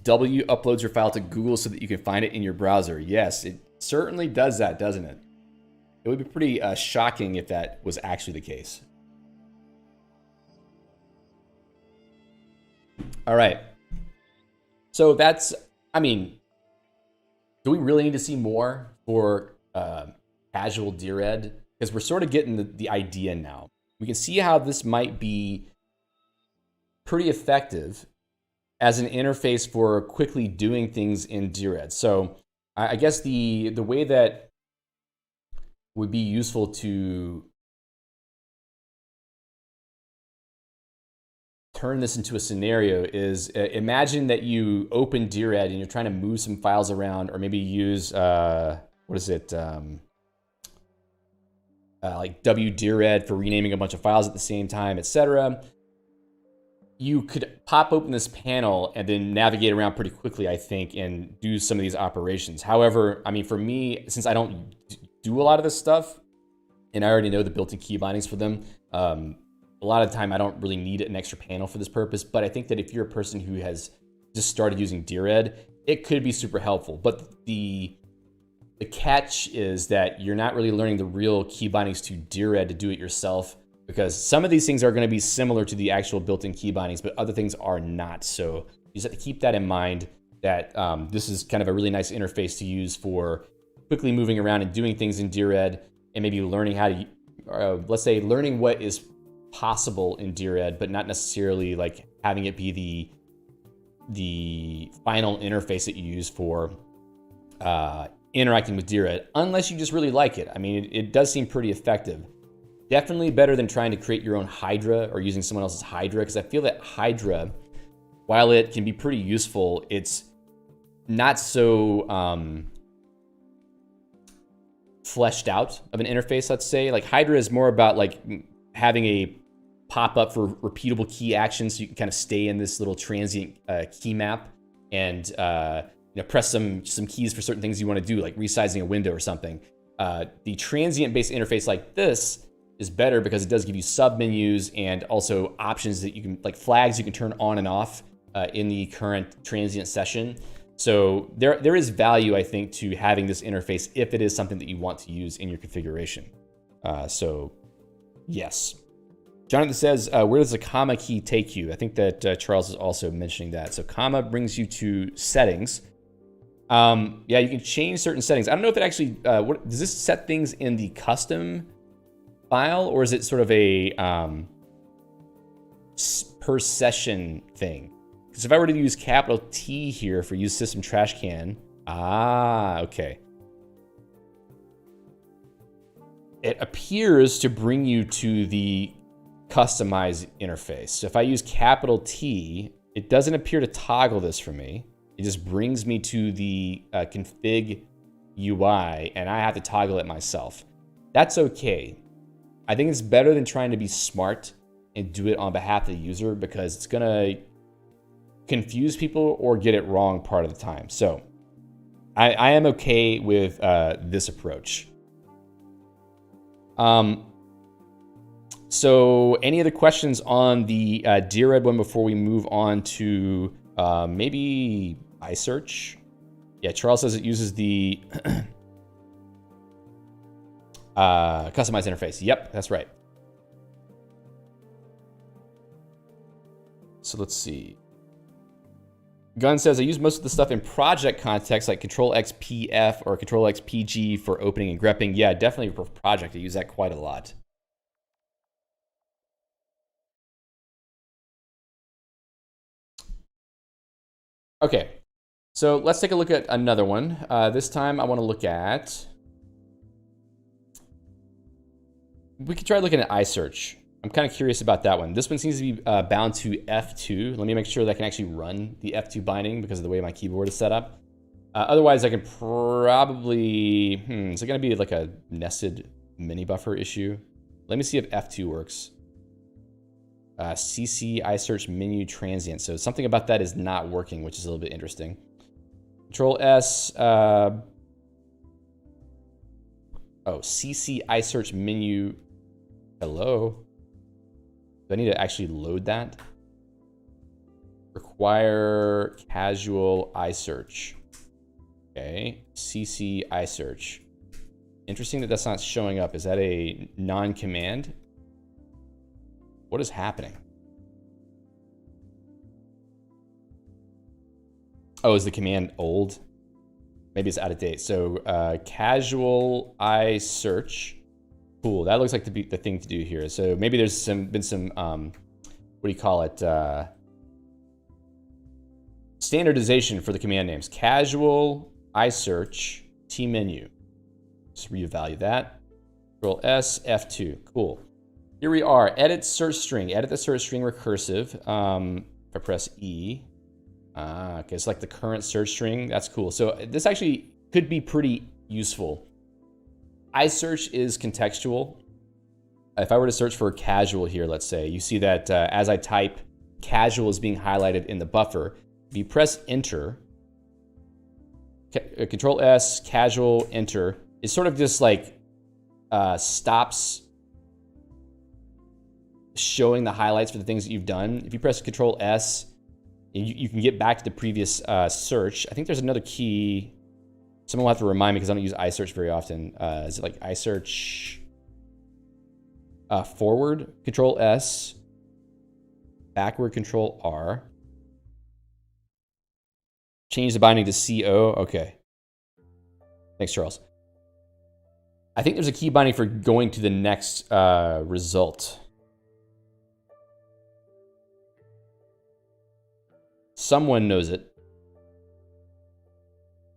W uploads your file to Google so that you can find it in your browser. Yes, it certainly does that, doesn't it? It would be pretty shocking if that was actually the case. All right. So that's, I mean, do we really need to see more for casual Dired? Because we're sort of getting the idea now. We can see how this might be pretty effective as an interface for quickly doing things in Dired. So I guess the way that would be useful to turn this into a scenario is imagine that you open Dired and you're trying to move some files around, or maybe use what is it, like wdired for renaming a bunch of files at the same time, etc. You could pop open this panel and then navigate around pretty quickly, I think, and do some of these operations. However, I mean, for me, since I don't do a lot of this stuff, and I already know the built-in key bindings for them, a lot of the time I don't really need an extra panel for this purpose. But I think that if you're a person who has just started using Dired, it could be super helpful. But the catch is that you're not really learning the real key bindings to Dired to do it yourself, because some of these things are going to be similar to the actual built-in key bindings, but other things are not. So you just have to keep that in mind, that this is kind of a really nice interface to use for quickly moving around and doing things in Dired, and maybe learning how to, let's say, learning what is possible in Dired, but not necessarily like having it be the final interface that you use for interacting with Dired, unless you just really like it. I mean, it does seem pretty effective. Definitely better than trying to create your own Hydra or using someone else's Hydra, because I feel that Hydra, while it can be pretty useful, it's not so fleshed out of an interface, let's say. Like Hydra is more about like having a pop-up for repeatable key actions, so you can kind of stay in this little transient key map and press some keys for certain things you want to do, like resizing a window or something. The transient-based interface like this is better because it does give you sub-menus and also options that you can, like flags you can turn on and off in the current transient session. So there is value, I think, to having this interface if it is something that you want to use in your configuration. So yes. Jonathan says, where does the comma key take you? I think that Charles is also mentioning that. So comma brings you to settings. Yeah, you can change certain settings. I don't know if it actually, does this set things in the custom file, or is it sort of a per session thing? Because if I were to use capital T here for use system trash can, okay. It appears to bring you to the customize interface. So if I use capital T, it doesn't appear to toggle this for me. It just brings me to the config UI, and I have to toggle it myself. That's okay. I think it's better than trying to be smart and do it on behalf of the user, because it's gonna confuse people or get it wrong part of the time. So I am okay with this approach. So any other questions on the Dired one before we move on to maybe iSearch? Yeah, Charles says it uses the customized interface. Yep, that's right. So let's see. Gunn says, I use most of the stuff in project context, like Control-X-PF or Control-X-PG for opening and grepping. Yeah, definitely for project. I use that quite a lot. Okay, so let's take a look at another one. This time I want to look at... We could try looking at iSearch. I'm kind of curious about that one. This one seems to be bound to F2. Let me make sure that I can actually run the F2 binding because of the way my keyboard is set up. Otherwise, I can probably... is it going to be like a nested mini buffer issue? Let me see if F2 works. CC iSearch menu transient. So something about that is not working, which is a little bit interesting. Control S. CC iSearch menu. Hello. Do I need to actually load that? Require casual iSearch. Okay. CC iSearch. Interesting that that's not showing up. Is that a non-command? What is happening? Oh, is the command old? Maybe it's out of date. So casual I search. Cool. That looks like the thing to do here. So maybe there's been some what do you call it? Standardization for the command names. Casual I search T menu. Just reevaluate that. Control S F2. Cool. Here we are. Edit search string. Edit the search string recursive. If I press E. Okay, it's like the current search string. That's cool. So this actually could be pretty useful. iSearch is contextual. If I were to search for casual here, let's say, you see that as I type, casual is being highlighted in the buffer. If you press enter, Control S, casual, enter, it sort of just like stops showing the highlights for the things that you've done. If you press Control S, you can get back to the previous search. I think there's another key. Someone will have to remind me because I don't use iSearch very often. Is it like iSearch forward, Control S, backward, Control R. Change the binding to CO. Okay. Thanks, Charles. I think there's a key binding for going to the next result. Someone knows it.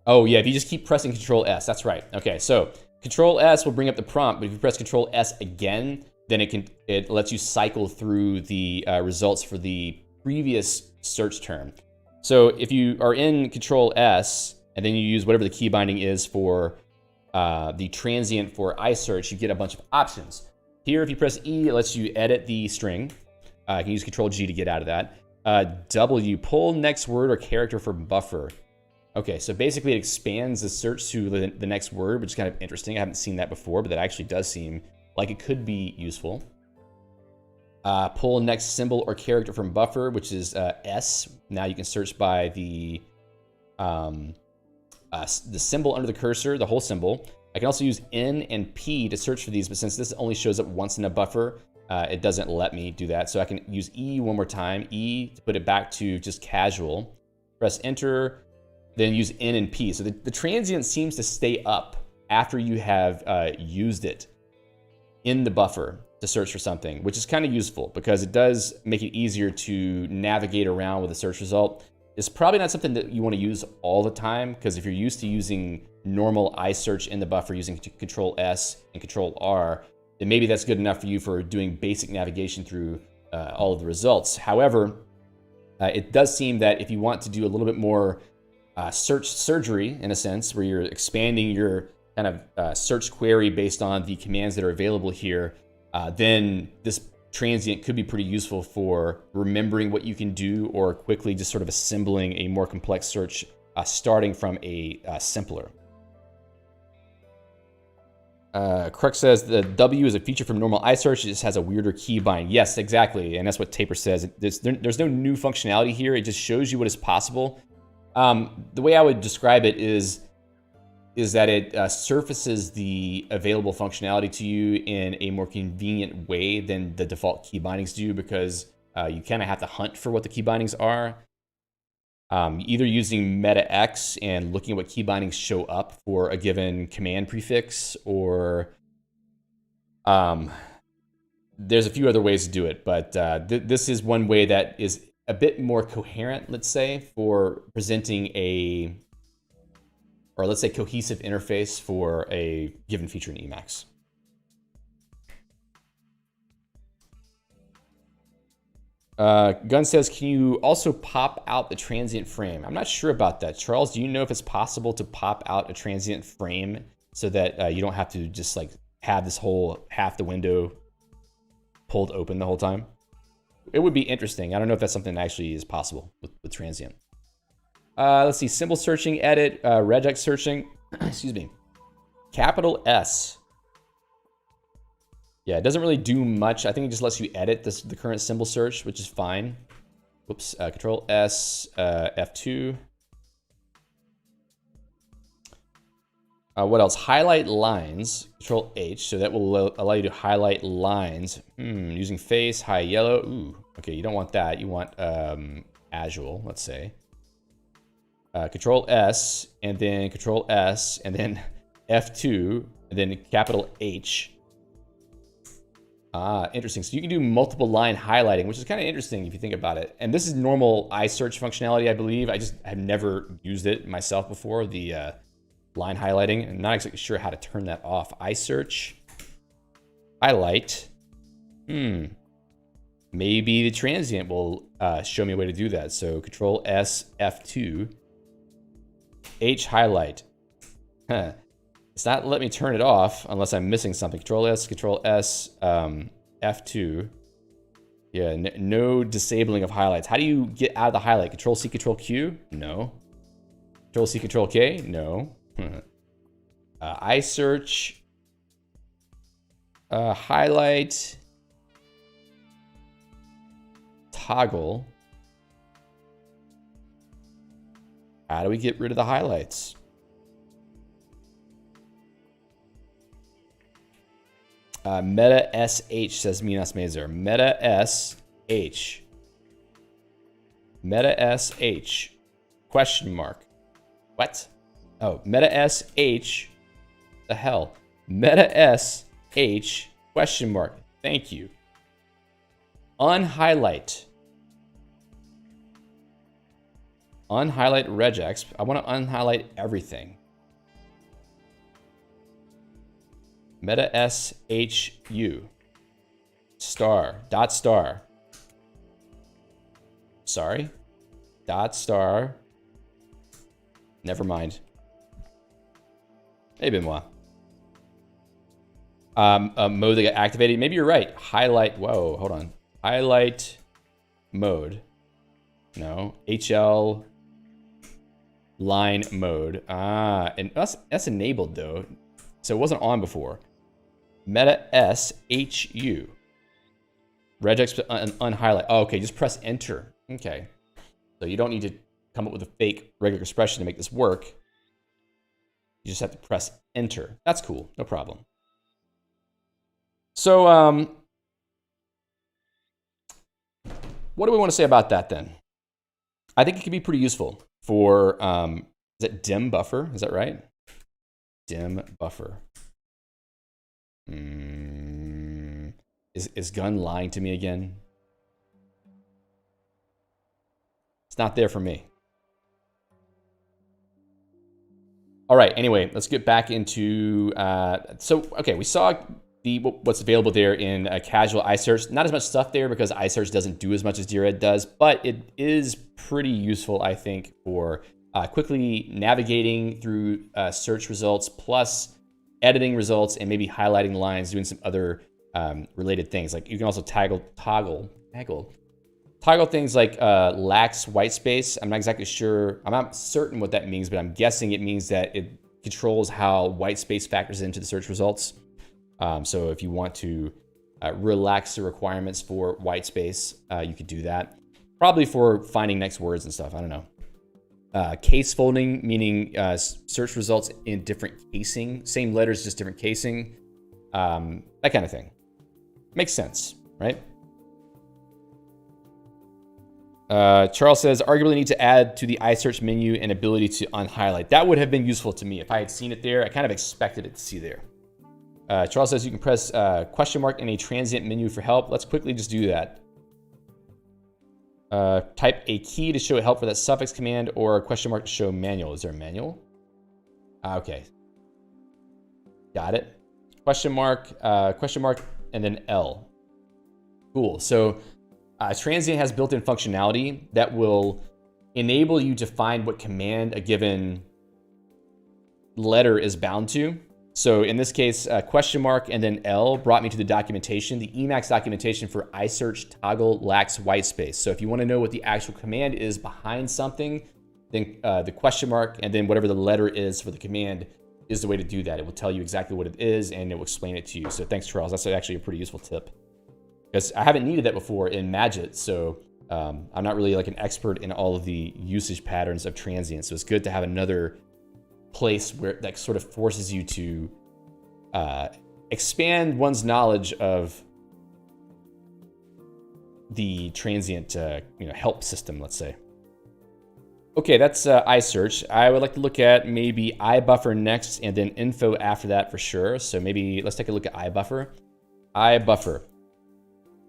Oh yeah, if you just keep pressing Control S, that's right. Okay, so Control S will bring up the prompt, but if you press Control S again, then it lets you cycle through the results for the previous search term. So if you are in Control S and then you use whatever the key binding is for the transient for iSearch, you get a bunch of options. Here, if you press E, it lets you edit the string. You can use Control G to get out of that. W, pull next word or character from buffer. Okay, so basically it expands the search to the next word, which is kind of interesting. I haven't seen that before, but that actually does seem like it could be useful. Pull next symbol or character from buffer, which is S. Now you can search by the symbol under the cursor, the whole symbol. I can also use N and P to search for these, but since this only shows up once in a buffer, it doesn't let me do that. So I can use E one more time, E to put it back to just casual. Press enter, then use N and P. So the transient seems to stay up after you have used it in the buffer to search for something, which is kind of useful because it does make it easier to navigate around with a search result. It's probably not something that you want to use all the time because if you're used to using normal iSearch in the buffer using Control S and Control R, then maybe that's good enough for you for doing basic navigation through all of the results. However, it does seem that if you want to do a little bit more search surgery, in a sense, where you're expanding your kind of search query based on the commands that are available here, then this transient could be pretty useful for remembering what you can do or quickly just sort of assembling a more complex search starting from a simpler. Crux says the W is a feature from normal iSearch. It just has a weirder key bind. Yes, exactly. And that's what Taper says. There's no new functionality here. It just shows you what is possible. The way I would describe it is that it surfaces the available functionality to you in a more convenient way than the default key bindings do because you kind of have to hunt for what the key bindings are. Either using meta-x and looking at what key bindings show up for a given command prefix, or there's a few other ways to do it, but this is one way that is a bit more coherent, let's say, for presenting or let's say cohesive interface for a given feature in Emacs. Gun says, can you also pop out the transient frame? I'm not sure about that. Charles, do you know if it's possible to pop out a transient frame so that you don't have to just like have this whole half the window pulled open the whole time? It would be interesting. I don't know if that's something that actually is possible with transient. Let's see, symbol searching, edit, regex searching, excuse me, capital S. Yeah, it doesn't really do much. I think it just lets you edit the current symbol search, which is fine. Whoops, Control S, F2. What else? Highlight lines, Control H, so that will allow you to highlight lines. Using face, high yellow. Ooh, okay, you don't want that. You want Azul, let's say. Control S, and then Control S, and then F2, and then capital H. Ah, interesting. So you can do multiple line highlighting, which is kind of interesting if you think about it. And this is normal iSearch functionality, I believe. I just have never used it myself before, the line highlighting. I'm not exactly sure how to turn that off. iSearch, highlight. Maybe the transient will show me a way to do that. So Control S, F2, H highlight. Huh. It's not letting me turn it off unless I'm missing something. Control S, F2. Yeah, no disabling of highlights. How do you get out of the highlight? Control C, Control Q? No. Control C, Control K? No. iSearch, highlight, toggle. How do we get rid of the highlights? Meta SH, says Minas Mazer. Meta SH. Meta SH. Question mark. What? Oh, Meta SH. The hell? Meta SH. Question mark. Thank you. Unhighlight. Unhighlight regex. I want to unhighlight everything. Meta SHU. Star. Dot star. Sorry. Dot star. Never mind. Hey, Benoit. A mode that got activated. Maybe you're right. Highlight. Whoa, hold on. Highlight mode. No. HL line mode. Ah, and that's enabled though. So it wasn't on before. Meta SHU. Regex unhighlight. Oh, okay, just press enter. Okay. So you don't need to come up with a fake regular expression to make this work. You just have to press enter. That's cool. No problem. So, what do we want to say about that then? I think it could be pretty useful for, is it dim buffer? Is that right? Dim buffer. Is Gun lying to me again? It's not there for me. All right, anyway, let's get back into, okay, we saw what's available there in casual iSearch. Not as much stuff there because iSearch doesn't do as much as DRED does, but it is pretty useful, I think, for quickly navigating through search results, plus editing results and maybe highlighting lines, doing some other related things. Like you can also toggle things like lax white space. I'm not exactly sure. I'm not certain what that means, but I'm guessing it means that it controls how white space factors into the search results. So if you want to relax the requirements for white space, you could do that. Probably for finding next words and stuff. I don't know. Case folding, meaning search results in different casing. Same letters, just different casing. That kind of thing. Makes sense, right? Charles says, arguably need to add to the iSearch menu an ability to unhighlight. That would have been useful to me if I had seen it there. I kind of expected it to see there. Charles says you can press question mark in a transient menu for help. Let's quickly just do that. Type a key to show help for that suffix command or a question mark to show manual. Is there a manual? Okay. Got it. Question mark, and then L. Cool. So transient has built-in functionality that will enable you to find what command a given letter is bound to. So in this case, question mark and then L brought me to the documentation, the Emacs documentation for iSearch toggle lax white space. So if you want to know what the actual command is behind something, then the question mark and then whatever the letter is for the command is the way to do that. It will tell you exactly what it is and it will explain it to you. So thanks, Charles. That's actually a pretty useful tip because I haven't needed that before in Magit. So I'm not really like an expert in all of the usage patterns of transient. So it's good to have another place where that sort of forces you to expand one's knowledge of the transient help system, let's say. Okay, that's iSearch. I would like to look at maybe iBuffer next and then info after that for sure. So maybe let's take a look at iBuffer. iBuffer.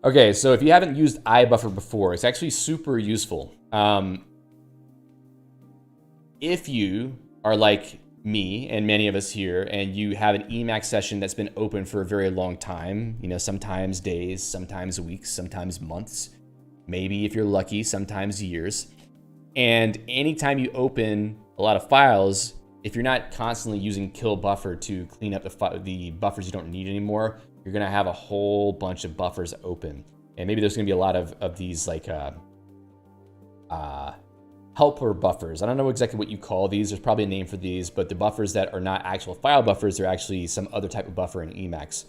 Okay, so if you haven't used iBuffer before, it's actually super useful. If you are like me and many of us here, and you have an Emacs session that's been open for a very long time, you know, sometimes days, sometimes weeks, sometimes months, maybe if you're lucky, sometimes years. And anytime you open a lot of files, if you're not constantly using kill buffer to clean up the buffers you don't need anymore, you're gonna have a whole bunch of buffers open. And maybe there's gonna be a lot of these like helper buffers. I don't know exactly what you call these. There's probably a name for these, but the buffers that are not actual file buffers, they're actually some other type of buffer in Emacs.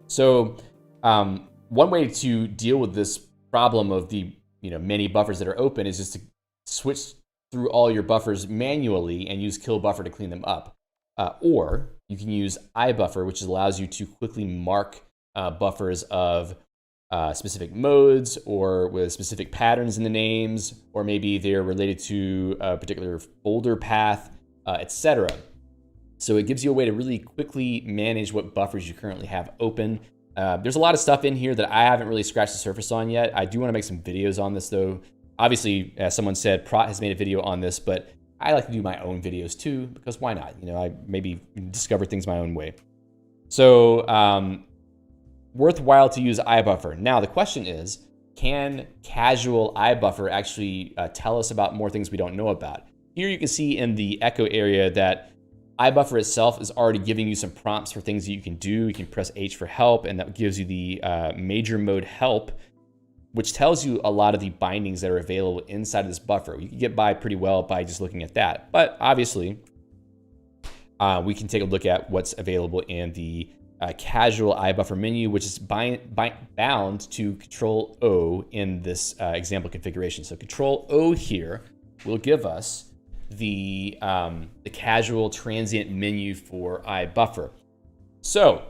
So one way to deal with this problem of the many buffers that are open is just to switch through all your buffers manually and use kill buffer to clean them up. Or you can use iBuffer, which allows you to quickly mark buffers of specific modes or with specific patterns in the names, or maybe they're related to a particular folder path, etc. So it gives you a way to really quickly manage what buffers you currently have open. There's a lot of stuff in here that I haven't really scratched the surface on yet. I do want to make some videos on this though. Obviously, as someone said, Prot has made a video on this, but I like to do my own videos too, because why not? I maybe discover things my own way. So worthwhile to use iBuffer. Now, the question is, can casual iBuffer actually tell us about more things we don't know about? Here you can see in the echo area that iBuffer itself is already giving you some prompts for things that you can do. You can press H for help, and that gives you the major mode help, which tells you a lot of the bindings that are available inside of this buffer. You can get by pretty well by just looking at that. But obviously, we can take a look at what's available in the casual iBuffer menu, which is bound to Control O in this example configuration. So Control O here will give us the casual transient menu for iBuffer. So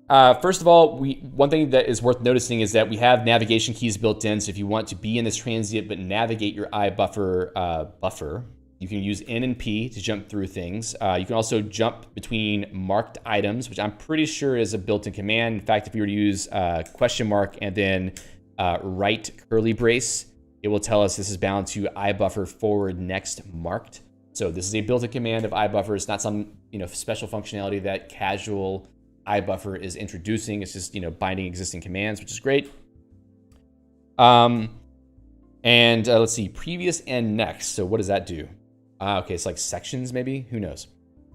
first of all, one thing that is worth noticing is that we have navigation keys built in. So if you want to be in this transient but navigate your iBuffer buffer, you can use N and P to jump through things. You can also jump between marked items, which I'm pretty sure is a built-in command. In fact, if you were to use question mark and then right curly brace, it will tell us this is bound to iBuffer forward next marked. So this is a built-in command of iBuffer. It's not some special functionality that casual iBuffer is introducing. It's just binding existing commands, which is great. And let's see, previous and next. So what does that do? Okay, it's like sections maybe, who knows?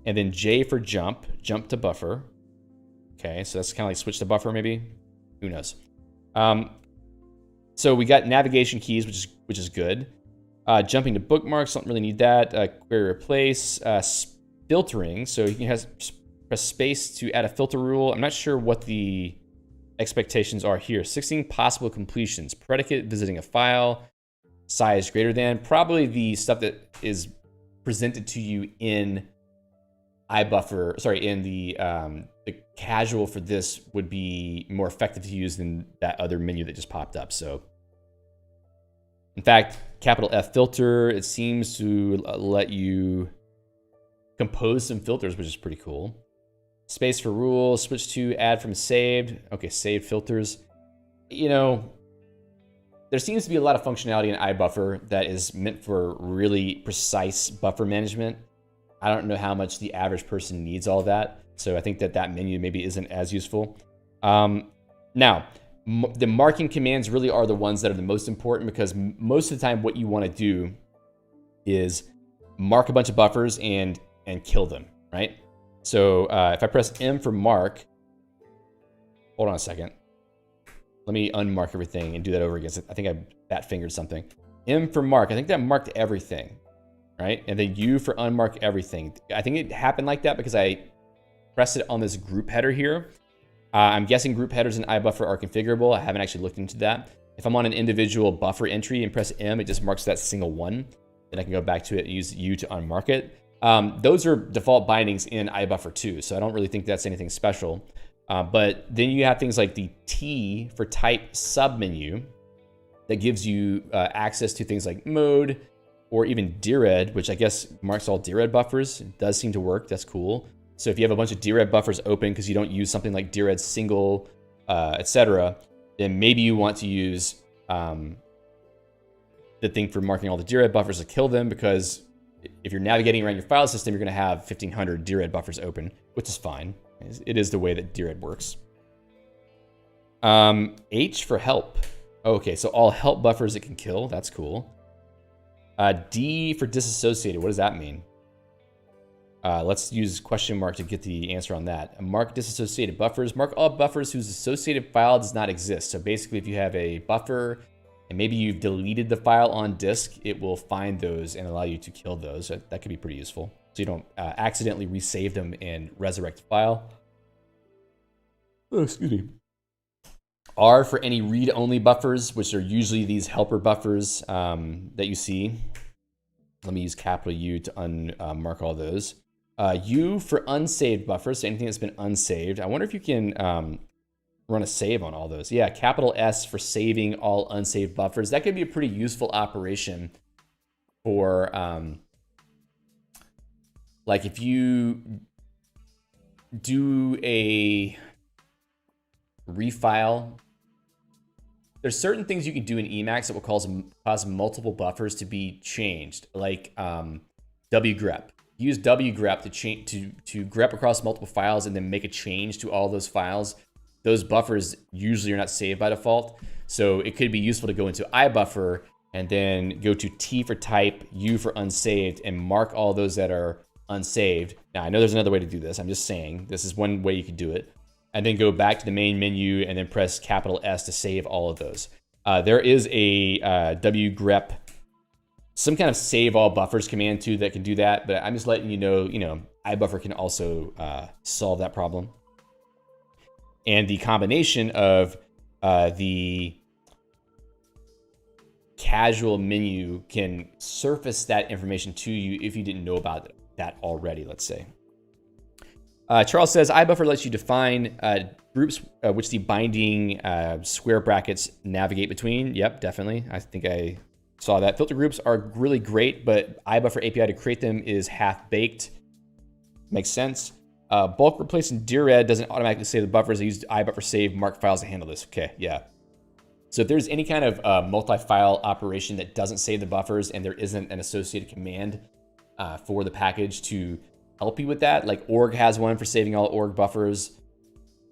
And then J for jump to buffer. Okay, so that's kind of like switch to buffer maybe, who knows? So we got navigation keys, which is good. Jumping to bookmarks, don't really need that. Query replace, filtering. So you can press space to add a filter rule. I'm not sure what the expectations are here. 16 possible completions. Predicate visiting a file. Size greater than. Probably the stuff that is presented to you in iBuffer. Sorry, in the casual for this would be more effective to use than that other menu that just popped up. So, in fact, capital F filter. It seems to let you compose some filters, which is pretty cool. Space for rules, switch to add from saved. Okay, saved filters. There seems to be a lot of functionality in iBuffer that is meant for really precise buffer management. I don't know how much the average person needs all that. So I think that menu maybe isn't as useful. Now, the marking commands really are the ones that are the most important, because most of the time what you want to do is mark a bunch of buffers and kill them, right? So if I press M for mark, hold on a second. Let me unmark everything and do that over again. I think I fat fingered something. M for mark, I think that marked everything, right? And then U for unmark everything. I think it happened like that because I pressed it on this group header here. I'm guessing group headers in iBuffer are configurable. I haven't actually looked into that. If I'm on an individual buffer entry and press M, it just marks that single one. Then I can go back to it and use U to unmark it. Those are default bindings in iBuffer too, so I don't really think that's anything special. But then you have things like the T for type submenu that gives you access to things like mode or even DRED, which I guess marks all DRED buffers. It does seem to work. That's cool. So if you have a bunch of DRED buffers open because you don't use something like DRED single, etc., then maybe you want to use the thing for marking all the DRED buffers to kill them, because if you're navigating around your file system, you're going to have 1,500 DRED buffers open, which is fine. It is the way that DRED works. H for help. Okay, so all help buffers it can kill. That's cool. D for disassociated. What does that mean? Let's use question mark to get the answer on that. Mark disassociated buffers. Mark all buffers whose associated file does not exist. So basically, if you have a buffer and maybe you've deleted the file on disk, it will find those and allow you to kill those. That could be pretty useful. So you don't accidentally resave them and resurrect the file. Oh, excuse me. R for any read-only buffers, which are usually these helper buffers that you see. Let me use capital U to unmark all those. U for unsaved buffers, so anything that's been unsaved. I wonder if you can run a save on all those. Yeah, capital S for saving all unsaved buffers. That could be a pretty useful operation for, like if you do a refile, there's certain things you can do in Emacs that will cause multiple buffers to be changed, like wgrep. Use wgrep to grep across multiple files and then make a change to all those files. Those buffers usually are not saved by default, so it could be useful to go into iBuffer and then go to T for type, U for unsaved, and mark all those that are unsaved. Now, I know there's another way to do this. I'm just saying this is one way you could do it. And then go back to the main menu and then press capital S to save all of those. There is a wgrep, some kind of save all buffers command too that can do that, but I'm just letting you know, iBuffer can also solve that problem. And the combination of the casual menu can surface that information to you if you didn't know about that already, let's say. Charles says, iBuffer lets you define groups which the binding square brackets navigate between. Yep, definitely. I think I saw that. Filter groups are really great, but iBuffer API to create them is half-baked. Makes sense. Bulk replace and DRED doesn't automatically save the buffers. I used iBuffer save mark files to handle this. Okay, yeah. So if there's any kind of multi-file operation that doesn't save the buffers and there isn't an associated command for the package to help you with that, like org has one for saving all org buffers.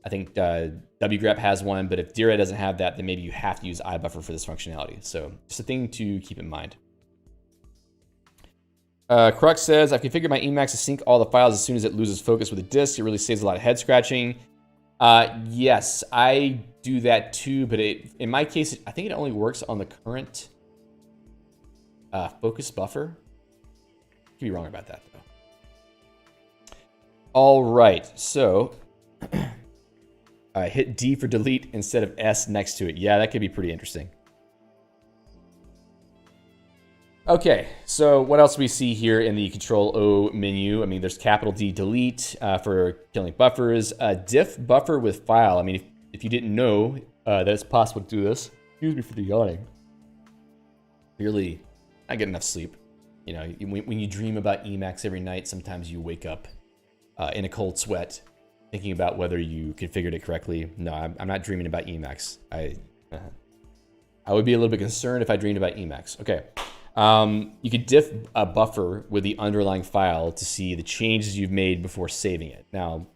I think wgrep has one, but if DRED doesn't have that, then maybe you have to use iBuffer for this functionality. So just a thing to keep in mind. Crux says, I've configured my Emacs to sync all the files as soon as it loses focus with a disk. It really saves a lot of head scratching. Yes, I do that too, but in my case, I think it only works on the current focus buffer. Could be wrong about that though. All right, so hit D for delete instead of S next to it. Yeah, that could be pretty interesting. Okay, so what else do we see here in the Control O menu? I mean, there's capital D delete for killing buffers. Diff buffer with file. I mean, if you didn't know that it's possible to do this, excuse me for the yawning. Clearly, not get enough sleep. You know, when you dream about Emacs every night, sometimes you wake up in a cold sweat thinking about whether you configured it correctly. No, I'm not dreaming about Emacs. I would be a little bit concerned if I dreamed about Emacs. Okay. You could diff a buffer with the underlying file to see the changes you've made before saving it. Now,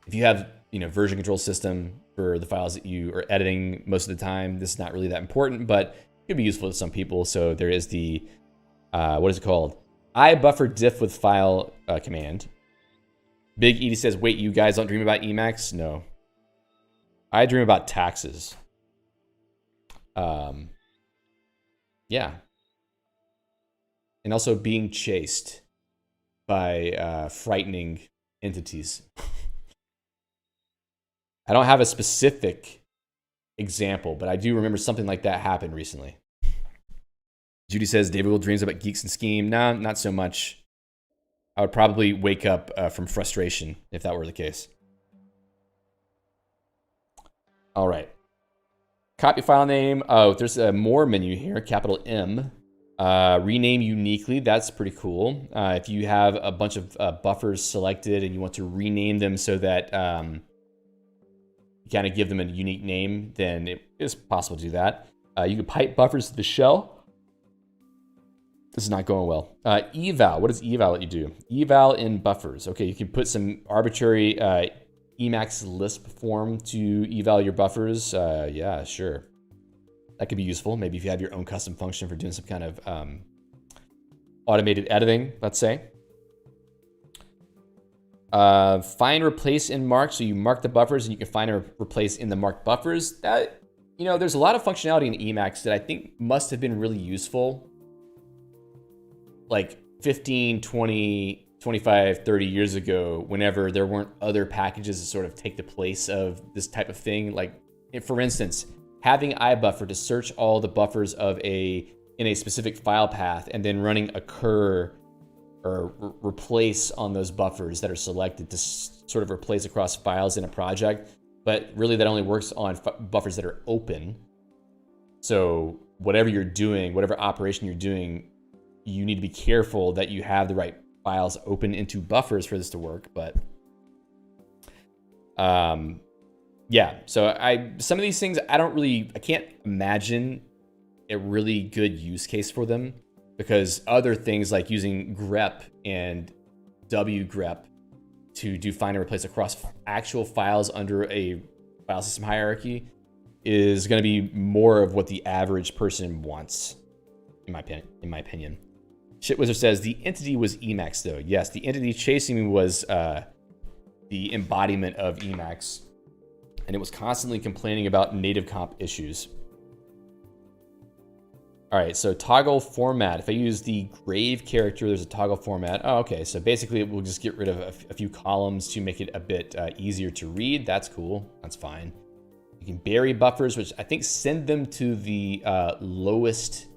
if you have version control system for the files that you are editing most of the time, this is not really that important, but it could be useful to some people. So there is the what is it called? iBuffer diff with file command. Big Edie says, wait, you guys don't dream about Emacs? No. I dream about taxes. Yeah. And also being chased by frightening entities. I don't have a specific example, but I do remember something like that happened recently. Judy says, David will dreams about geeks and scheme. No, not so much. I would probably wake up from frustration if that were the case. All right. Copy file name. Oh, there's a more menu here, capital M. Rename uniquely, that's pretty cool. If you have a bunch of buffers selected and you want to rename them so that you kind of give them a unique name, then it is possible to do that. You can pipe buffers to the shell. This is not going well. Eval, what does eval let you do? Eval in buffers. Okay, you can put some arbitrary Emacs Lisp form to eval your buffers. Yeah, sure. That could be useful. Maybe if you have your own custom function for doing some kind of automated editing, let's say. Find replace in mark. So you mark the buffers and you can find and replace in the marked buffers. That, you know, there's a lot of functionality in Emacs that I think must have been really useful like 15, 20, 25, 30 years ago, whenever there weren't other packages to sort of take the place of this type of thing. Like, for instance, having iBuffer to search all the buffers of in a specific file path and then running a cur or replace on those buffers that are selected to sort of replace across files in a project. But really that only works on buffers that are open. So whatever you're doing, whatever operation you're doing, you need to be careful that you have the right files open into buffers for this to work. But yeah, so some of these things, I can't imagine a really good use case for them, because other things like using grep and wgrep to do find and replace across actual files under a file system hierarchy is going to be more of what the average person wants, in my opinion. Shitwizard says the entity was Emacs though. Yes, the entity chasing me was the embodiment of Emacs, and it was constantly complaining about native comp issues. All right, so toggle format. If I use the grave character, there's a toggle format. Oh, okay, so basically it will just get rid of a few columns to make it a bit easier to read. That's cool, that's fine. You can bury buffers, which I think send them to the lowest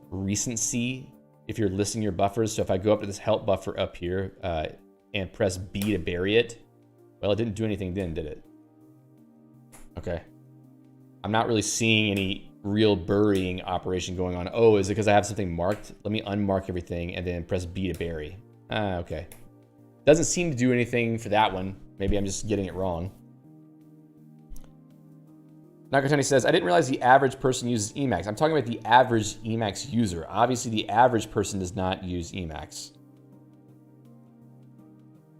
recency if you're listing your buffers. So if I go up to this help buffer up here and press B to bury it, well, it didn't do anything then, did it? Okay. I'm not really seeing any real burying operation going on. Oh, is it because I have something marked? Let me unmark everything and then press B to bury. Okay. Doesn't seem to do anything for that one. Maybe I'm just getting it wrong. Nakatani says, I didn't realize the average person uses Emacs. I'm talking about the average Emacs user. Obviously, the average person does not use Emacs.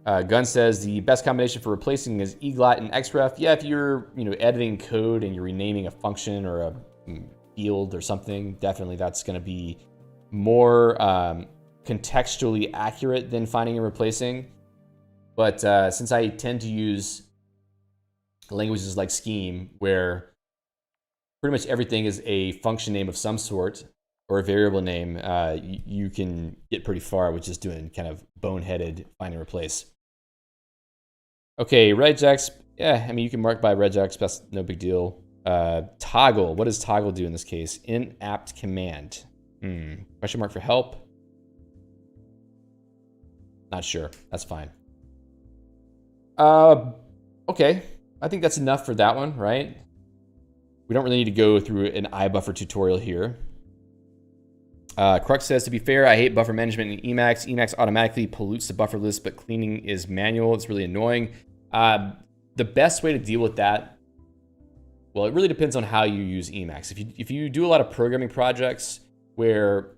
Gun says the best combination for replacing is eglot and xref. Yeah, if you're editing code and you're renaming a function or a field or something, definitely that's going to be more contextually accurate than finding and replacing. But since I tend to use languages like Scheme, where pretty much everything is a function name of some sort or a variable name, you can get pretty far with just doing kind of boneheaded find and replace. Okay, regex. Yeah, I mean, you can mark by regex. That's no big deal. Toggle. What does toggle do in this case? In-apt command. Question mark for help. Not sure. That's fine. Okay. I think that's enough for that one, right? We don't really need to go through an iBuffer tutorial here. Crux says, to be fair, I hate buffer management in Emacs. Emacs automatically pollutes the buffer list, but cleaning is manual. It's really annoying. The best way to deal with that, well, it really depends on how you use Emacs. If you do a lot of programming projects where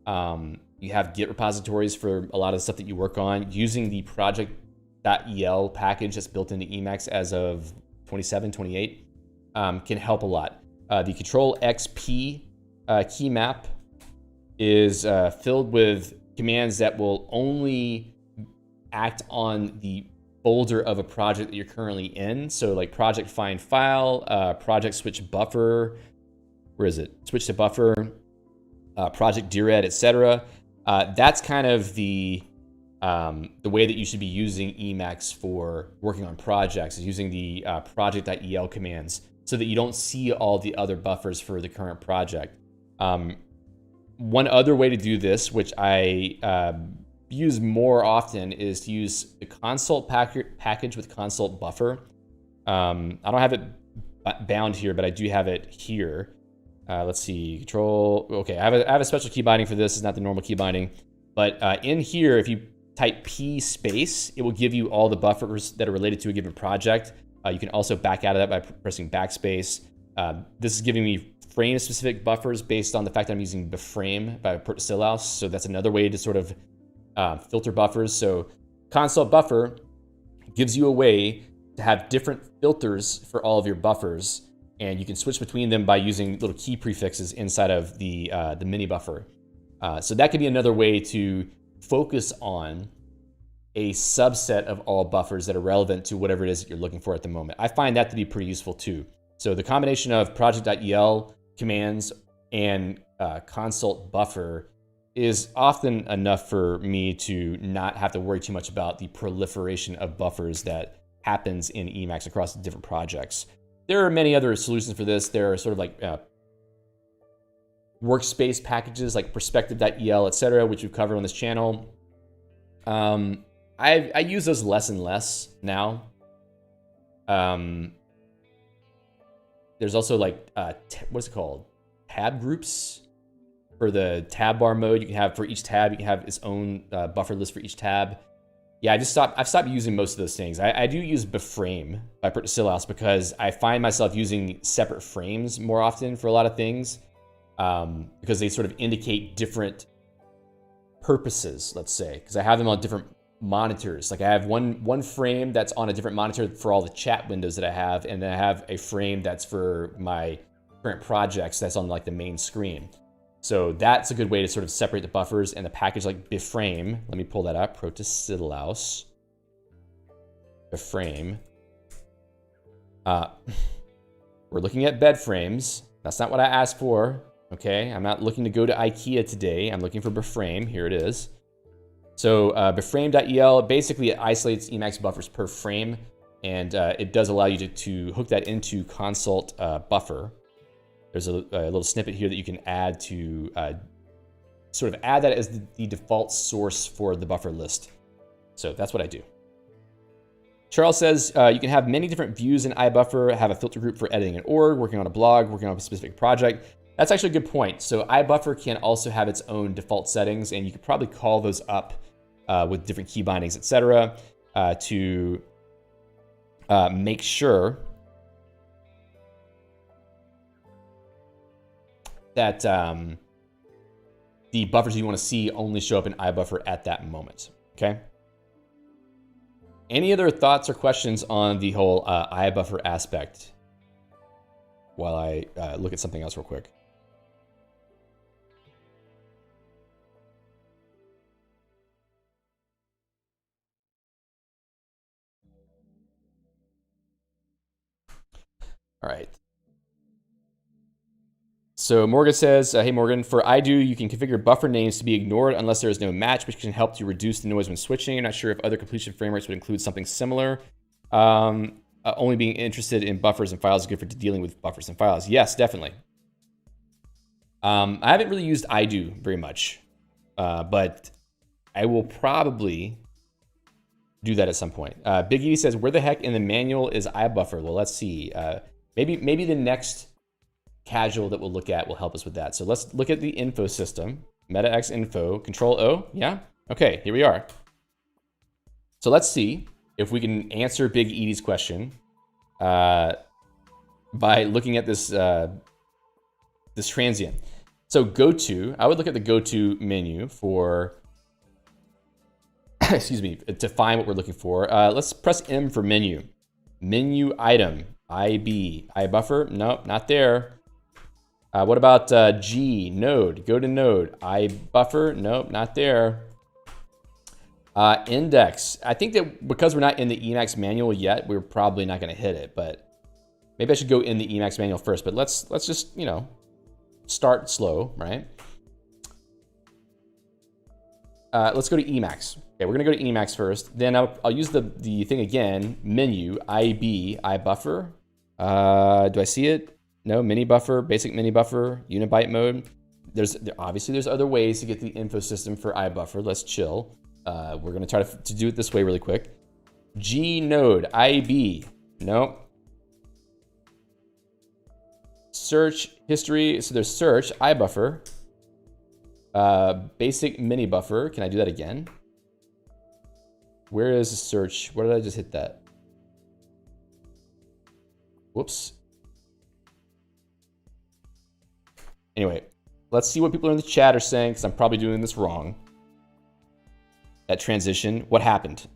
you have Git repositories for a lot of the stuff that you work on, using the project.el package that's built into Emacs as of 27, 28, can help a lot. The Control XP key map is filled with commands that will only act on the folder of a project that you're currently in. So like project find file, project switch buffer, where is it? Switch to buffer, project dired, etc. That's kind of the way that you should be using Emacs for working on projects, is using the project.el commands so that you don't see all the other buffers for the current project. One other way to do this, which I use more often, is to use the consult package with consult buffer. I don't have it bound here, but I do have it here. Let's see, control. Okay, I have a special key binding for this. It's not the normal key binding. But in here, if you type P space, it will give you all the buffers that are related to a given project. You can also back out of that by pressing backspace. This is giving me frame-specific buffers based on the fact that I'm using beframe by Stillhouse. So that's another way to sort of filter buffers. So console buffer gives you a way to have different filters for all of your buffers, and you can switch between them by using little key prefixes inside of the mini buffer. So that could be another way to focus on a subset of all buffers that are relevant to whatever it is that you're looking for at the moment. I find that to be pretty useful too. So the combination of project.el commands and consult buffer is often enough for me to not have to worry too much about the proliferation of buffers that happens in Emacs across different projects. There are many other solutions for this. There are sort of like workspace packages like perspective.el, etc., which we've covered on this channel. I use those less and less now. There's also like, what's it called? Tab groups for the tab bar mode. You can have for each tab, you can have its own buffer list for each tab. Yeah, I've stopped using most of those things. I do use beframe by Stillhouse because I find myself using separate frames more often for a lot of things, because they sort of indicate different purposes, let's say, because I have them on different monitors. Like I have one frame that's on a different monitor for all the chat windows that I have, and then I have a frame that's for my current projects that's on like the main screen. So that's a good way to sort of separate the buffers, and the package like beframe. Let me pull that up. Stillhouse beframe. We're looking at bed frames. That's not what I asked for. Okay, I'm not looking to go to IKEA today. I'm looking for beframe. Here it is. So beframe.el, basically it isolates Emacs buffers per frame, and it does allow you to hook that into consult buffer. There's a little snippet here that you can add to sort of add that as the default source for the buffer list. So that's what I do. Charles says you can have many different views in iBuffer, have a filter group for editing an org, working on a blog, working on a specific project. That's actually a good point. So iBuffer can also have its own default settings, and you could probably call those up with different key bindings, etc., to make sure that the buffers you want to see only show up in iBuffer at that moment. Okay. Any other thoughts or questions on the whole iBuffer aspect while I look at something else real quick? All right. So Morgan says, hey Morgan, for IDO, you can configure buffer names to be ignored unless there is no match, which can help to reduce the noise when switching. I'm not sure if other completion frameworks would include something similar. Only being interested in buffers and files is good for dealing with buffers and files. Yes, definitely. I haven't really used IDO very much, but I will probably do that at some point. Big E says, where the heck in the manual is iBuffer? Well, let's see. Maybe the next casual that we'll look at will help us with that. So let's look at the info system. MetaX info, Control O, yeah? Okay, here we are. So let's see if we can answer Big Edie's question by looking at this this transient. So go to, I would look at the go to menu for, excuse me, to find what we're looking for. Let's press M for menu. Menu item, IB, iBuffer, nope, not there. What about G, node, go to node, iBuffer, nope, not there. Index, I think that because we're not in the Emacs manual yet, we're probably not gonna hit it, but maybe I should go in the Emacs manual first, but let's just, you know, start slow, right? Let's go to Emacs. Okay, we're gonna go to Emacs first. Then I'll use the thing again, menu, IB, iBuffer. Do I see it? No, mini buffer, basic mini buffer, unibyte mode. Obviously there's other ways to get the info system for iBuffer. Let's chill. We're gonna try to do it this way really quick. G node, IB, nope. search history. So there's search, iBuffer, basic mini buffer. Can I do that again? Where is the search? Where did I just hit that? Whoops. Anyway, let's see what people in the chat are saying, because I'm probably doing this wrong. That transition, what happened?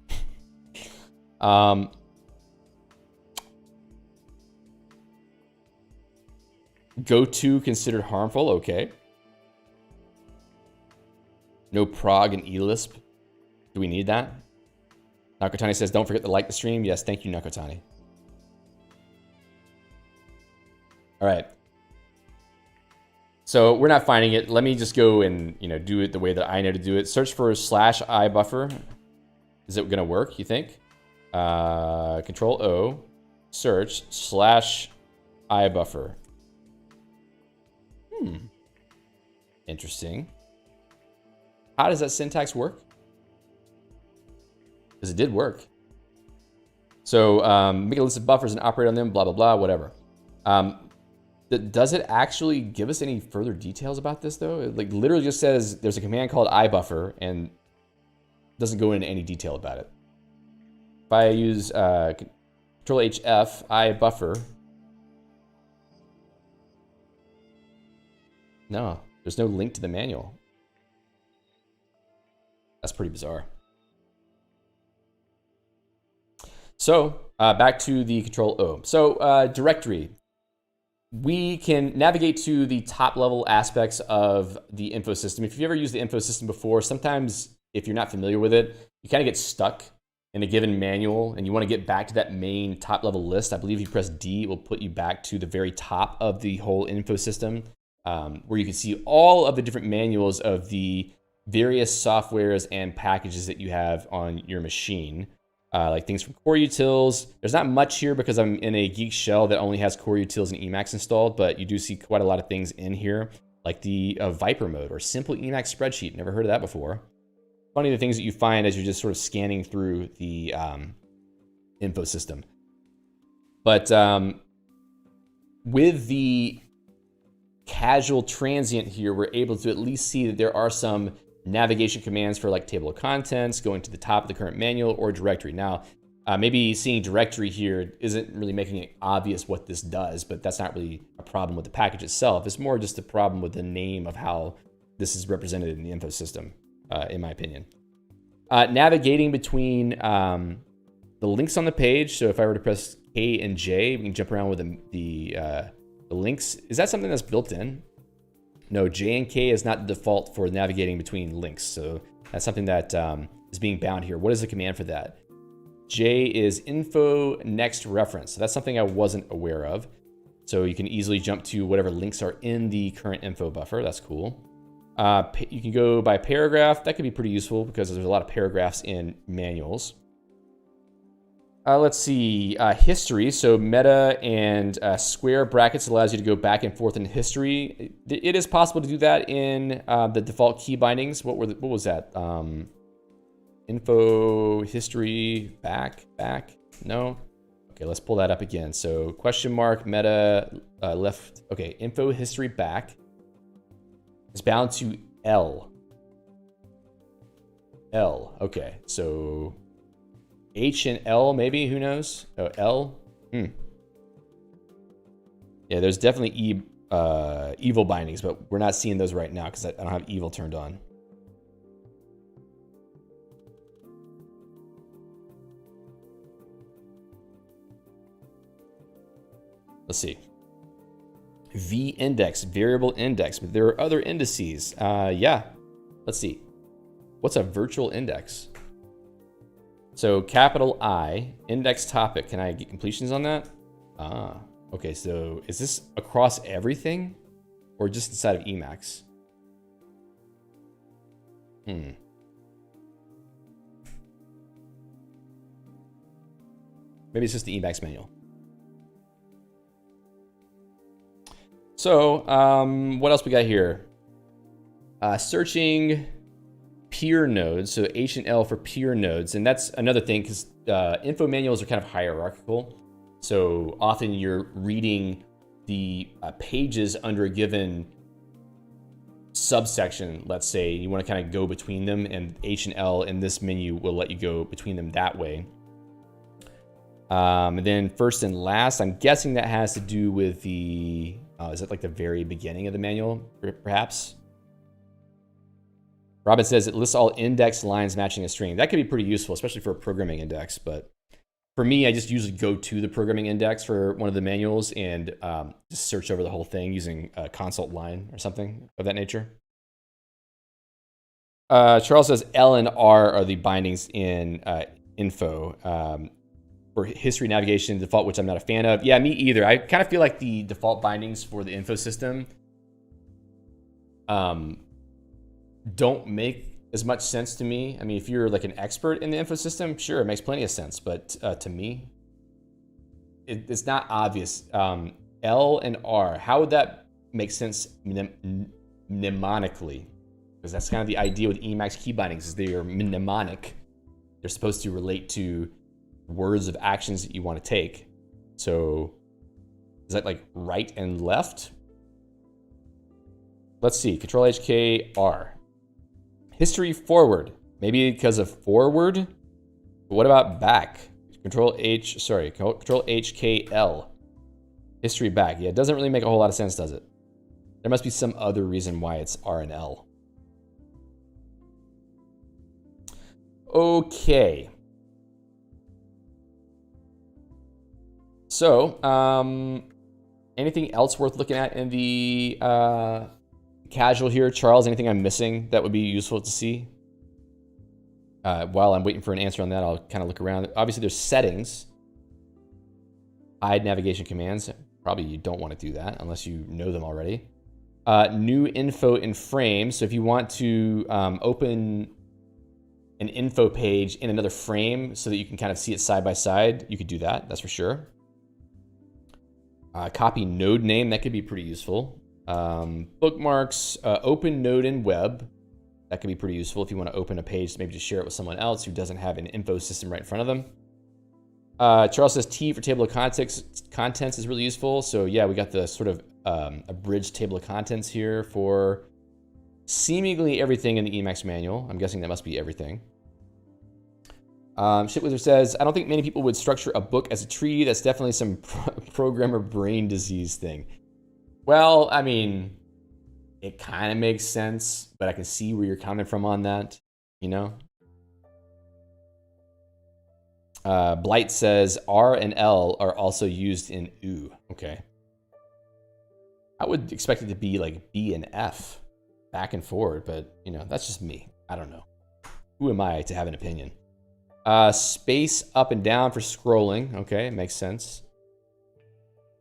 Go to considered harmful, okay. No prog and elisp. Do we need that? Nakotani says, don't forget to like the stream. Yes, thank you, Nakotani. All right. So we're not finding it. Let me just go and do it the way that I know to do it. Search for /iBuffer. Is it gonna work, you think? Control O, search /iBuffer. Interesting. How does that syntax work? Because it did work. So make a list of buffers and operate on them, blah, blah, blah, whatever. Does it actually give us any further details about this, though? It literally just says there's a command called iBuffer and doesn't go into any detail about it. If I use Control HF, iBuffer. No, there's no link to the manual. That's pretty bizarre. So back to the Control O. So directory. We can navigate to the top level aspects of the info system. If you've ever used the info system before, sometimes if you're not familiar with it, you kind of get stuck in a given manual and you want to get back to that main top level list. I believe if you press D, it will put you back to the very top of the whole info system, where you can see all of the different manuals of the various softwares and packages that you have on your machine. Like things from core utils. There's not much here because I'm in a Geek shell that only has core utils and Emacs installed, but you do see quite a lot of things in here, like the Viper mode or simple Emacs spreadsheet. Never heard of that before. Funny the things that you find as you're just sort of scanning through the info system. But with the casual transient here, we're able to at least see that there are some navigation commands for like table of contents, going to the top of the current manual, or directory. Now, maybe seeing directory here isn't really making it obvious what this does, but that's not really a problem with the package itself. It's more just a problem with the name of how this is represented in the info system, in my opinion. Navigating between the links on the page. So if I were to press K and J, we can jump around with the links. Is that something that's built in? No, J and K is not the default for navigating between links. So that's something that is being bound here. What is the command for that? J is info next reference. So that's something I wasn't aware of. So you can easily jump to whatever links are in the current info buffer. That's cool. You can go by paragraph. That could be pretty useful because there's a lot of paragraphs in manuals. Let's see, history. So meta and square brackets allows you to go back and forth in history. It is possible to do that in the default key bindings. What was that? Info, history, back. No? Okay, let's pull that up again. So question mark, meta, left. Okay, info, history, back is bound to L. Okay, so H and L, maybe, who knows? Oh, L? Yeah, there's definitely evil bindings, but we're not seeing those right now because I don't have evil turned on. Let's see. V index, variable index, but there are other indices. Yeah, let's see. What's a virtual index? So capital I, index topic. Can I get completions on that? Okay, so is this across everything or just inside of Emacs? Maybe it's just the Emacs manual. So what else we got here? Searching peer nodes, so H and L for peer nodes. And that's another thing because info manuals are kind of hierarchical. So often you're reading the pages under a given subsection, let's say, you want to kind of go between them, and H and L in this menu will let you go between them that way. And then first and last, I'm guessing that has to do with the, is it like the very beginning of the manual, perhaps? Robin says it lists all index lines matching a string. That could be pretty useful, especially for a programming index. But for me, I just usually go to the programming index for one of the manuals and just search over the whole thing using a consult line or something of that nature. Charles says L and R are the bindings in info. For history navigation default, which I'm not a fan of. Yeah, me either. I kind of feel like the default bindings for the info system don't make as much sense to me. I mean, if you're like an expert in the info system, sure, it makes plenty of sense. But to me, it's not obvious. L and R, how would that make sense mnemonically? Because that's kind of the idea with Emacs key bindings, is they are mnemonic. They're supposed to relate to words of actions that you want to take. So is that like right and left? Let's see, Control HK R. History forward, maybe because of forward. But what about back? Control HKL. History back. Yeah, it doesn't really make a whole lot of sense, does it? There must be some other reason why it's R and L. Okay. So, anything else worth looking at in the casual here? Charles, anything I'm missing that would be useful to see? While I'm waiting for an answer on that, I'll kind of look around. Obviously, there's settings. Hide navigation commands. Probably you don't want to do that unless you know them already. New info in frames. So if you want to open an info page in another frame so that you can kind of see it side by side, you could do that. That's for sure. Copy node name, that could be pretty useful. Bookmarks, open node in web, that could be pretty useful if you want to open a page, maybe to share it with someone else who doesn't have an info system right in front of them. Charles says T for table of contents is really useful. So yeah, we got the sort of abridged table of contents here for seemingly everything in the Emacs manual. I'm guessing that must be everything. Shitwizard says, I don't think many people would structure a book as a tree. That's definitely some programmer brain disease thing. Well, I mean, it kind of makes sense, but I can see where you're coming from on that, you know? Blight says R and L are also used in OO. Okay. I would expect it to be like B and F, back and forward, but, you know, that's just me. I don't know. Who am I to have an opinion? Space up and down for scrolling. Okay, makes sense.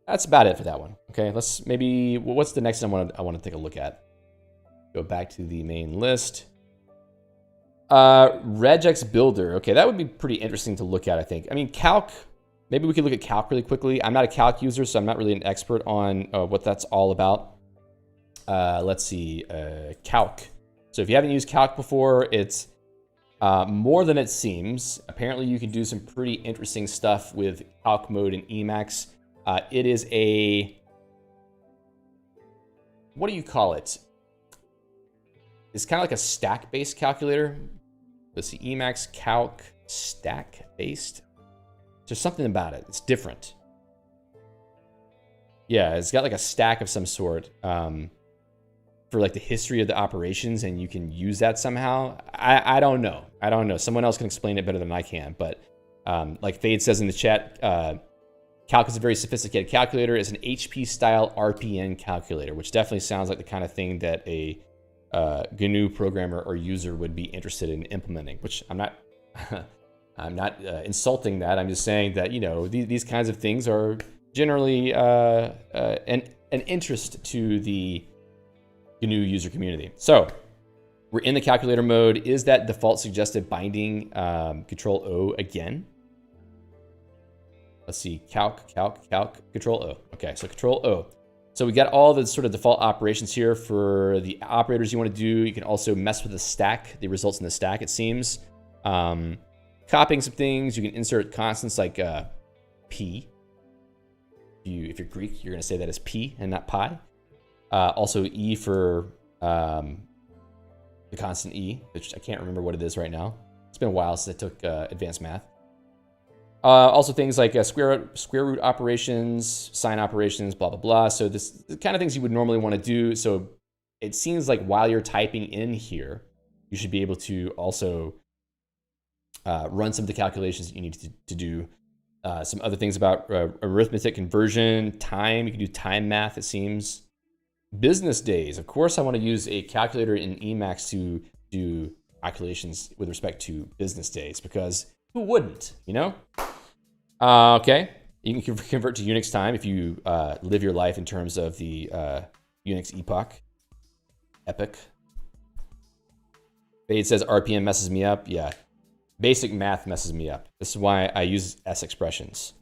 That's about it for that one. Okay, let's maybe, what's the next one I want to take a look at? Go back to the main list. Regex Builder. Okay, that would be pretty interesting to look at, I think. I mean, calc, maybe we could look at calc really quickly. I'm not a calc user, so I'm not really an expert on what that's all about. Let's see, calc. So if you haven't used calc before, it's more than it seems. Apparently you can do some pretty interesting stuff with calc mode in Emacs. It is a, what do you call it? It's kind of like a stack-based calculator. Let's see, Emacs calc stack-based. There's something about it. It's different. Yeah, it's got like a stack of some sort. For like the history of the operations, and you can use that somehow. I don't know. I don't know. Someone else can explain it better than I can. But like Fade says in the chat, calc is a very sophisticated calculator. It's an HP style RPN calculator, which definitely sounds like the kind of thing that a GNU programmer or user would be interested in implementing. Which I'm not. I'm not insulting that. I'm just saying that, you know, these kinds of things are generally an interest to the GNU user community. So we're in the calculator mode. Is that default suggested binding Control O again? Let's see, calc, Control O. Okay, so Control O. So we got all the sort of default operations here for the operators you want to do. You can also mess with the stack, the results in the stack, it seems. Copying some things, you can insert constants like P. If you're Greek, you're going to say that as P and not pi. Also E for the constant E, which I can't remember what it is right now. It's been a while since I took advanced math. Also things like square root operations, sign operations, blah, blah, blah. So this the kind of things you would normally want to do. So it seems like while you're typing in here, you should be able to also run some of the calculations that you need to do. Some other things about arithmetic conversion, time. You can do time math, it seems. Business days. Of course, I want to use a calculator in Emacs to do calculations with respect to business days, because who wouldn't, you know? Okay, you can convert to Unix time if you live your life in terms of the Unix epoch. Fade says RPM messes me up. Yeah, basic math messes me up. This is why I use S expressions,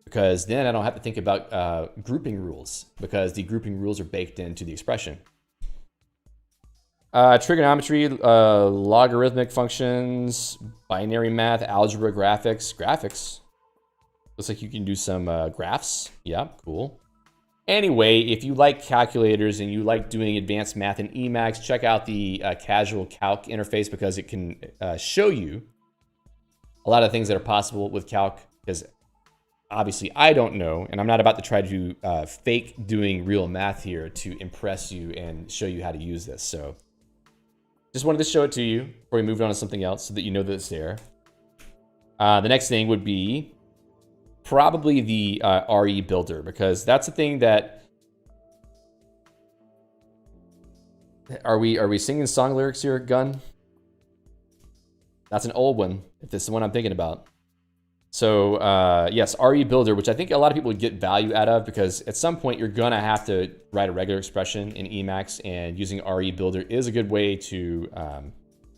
because then I don't have to think about grouping rules, because the grouping rules are baked into the expression. Trigonometry, logarithmic functions, binary math, algebra, graphics. Looks like you can do some graphs. Yeah, cool. Anyway, if you like calculators and you like doing advanced math in Emacs, check out the casual calc interface, because it can show you a lot of things that are possible with calc, because obviously I don't know, and I'm not about to try to fake doing real math here to impress you and show you how to use this. So just wanted to show it to you before we moved on to something else so that you know that it's there. The next thing would be probably the RE builder, because that's the thing that... Are we singing song lyrics here, Gun? That's an old one, if this is the one I'm thinking about. So yes, RE builder, which I think a lot of people would get value out of, because at some point you're gonna have to write a regular expression in Emacs, and using RE builder is a good way to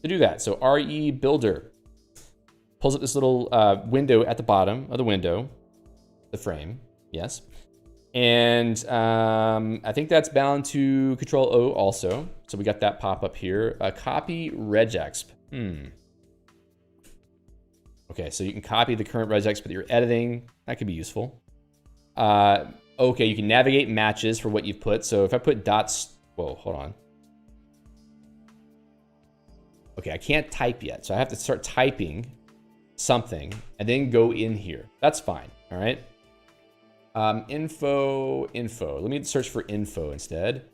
do that. So RE builder pulls up this little window at the bottom of the window, the frame, yes. And I think that's bound to Control O also. So we got that pop up here. Copy regexp. Okay, so you can copy the current regexp that you're editing. That could be useful. Okay, you can navigate matches for what you've put. So if I put dots, whoa, hold on. Okay, I can't type yet, so I have to start typing something and then go in here. That's fine, all right? Info. Let me search for info instead.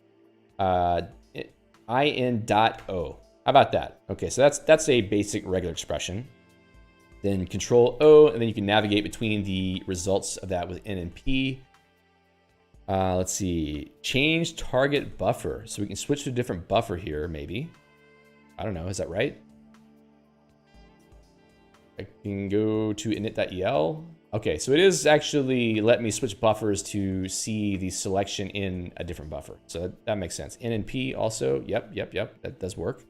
in.o. How about that? Okay, so that's a basic regular expression. Then Control O, and then you can navigate between the results of that with N and P. Let's see, change target buffer. So we can switch to a different buffer here, maybe. I don't know, is that right? I can go to init.el. Okay, so it is actually let me switch buffers to see the selection in a different buffer. So that makes sense. N and P also, yep, that does work.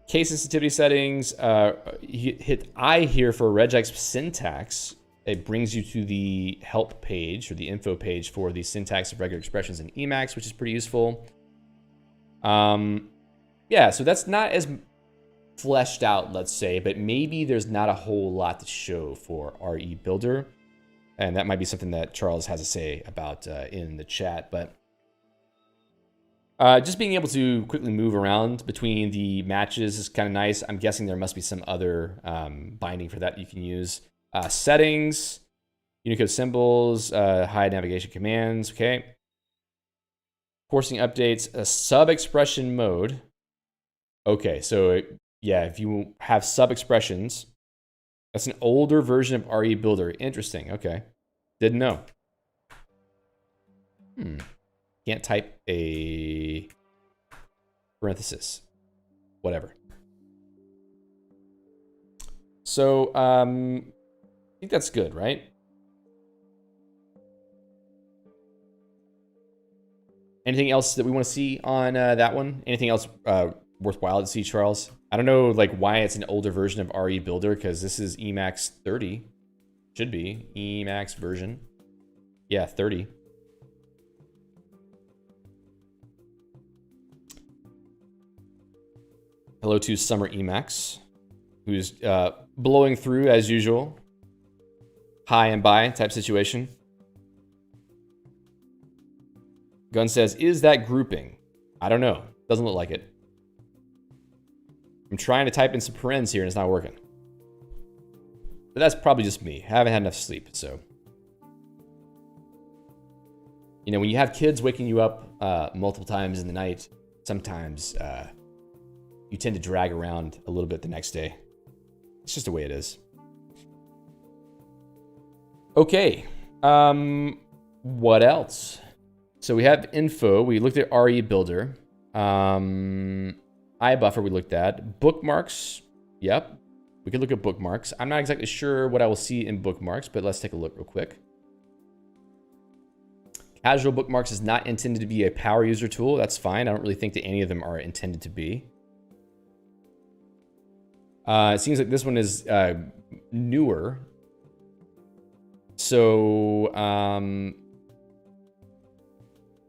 Case sensitivity settings, hit I here for regexp syntax. It brings you to the help page, or the info page for the syntax of regular expressions in Emacs, which is pretty useful. Yeah, so that's not as fleshed out, let's say, but maybe there's not a whole lot to show for RE Builder. And that might be something that Charles has to say about in the chat, but just being able to quickly move around between the matches is kind of nice. I'm guessing there must be some other binding for that you can use. Settings, Unicode symbols, hide navigation commands, okay. Forcing updates, sub-expression mode. Okay, so yeah, if you have sub-expressions, that's an older version of RE Builder. Interesting, okay. Didn't know. Can't type a parenthesis, whatever. So I think that's good, right? Anything else that we want to see on that one? Anything else worthwhile to see, Charles? I don't know like why it's an older version of RE Builder, because this is Emacs 30. Should be Emacs version. Yeah, 30. Hello to Summer Emacs, who's blowing through as usual. Hi and bye type situation. Gun says, is that grouping? I don't know. Doesn't look like it. I'm trying to type in some parens here and it's not working. But that's probably just me. I haven't had enough sleep, so. You know, when you have kids waking you up multiple times in the night, sometimes you tend to drag around a little bit the next day. It's just the way it is. Okay. What else? So we have info. We looked at RE Builder. iBuffer we looked at. Bookmarks. Yep. We could look at bookmarks. I'm not exactly sure what I will see in bookmarks, but let's take a look real quick. Casual bookmarks is not intended to be a power user tool. That's fine. I don't really think that any of them are intended to be. It seems like this one is newer. So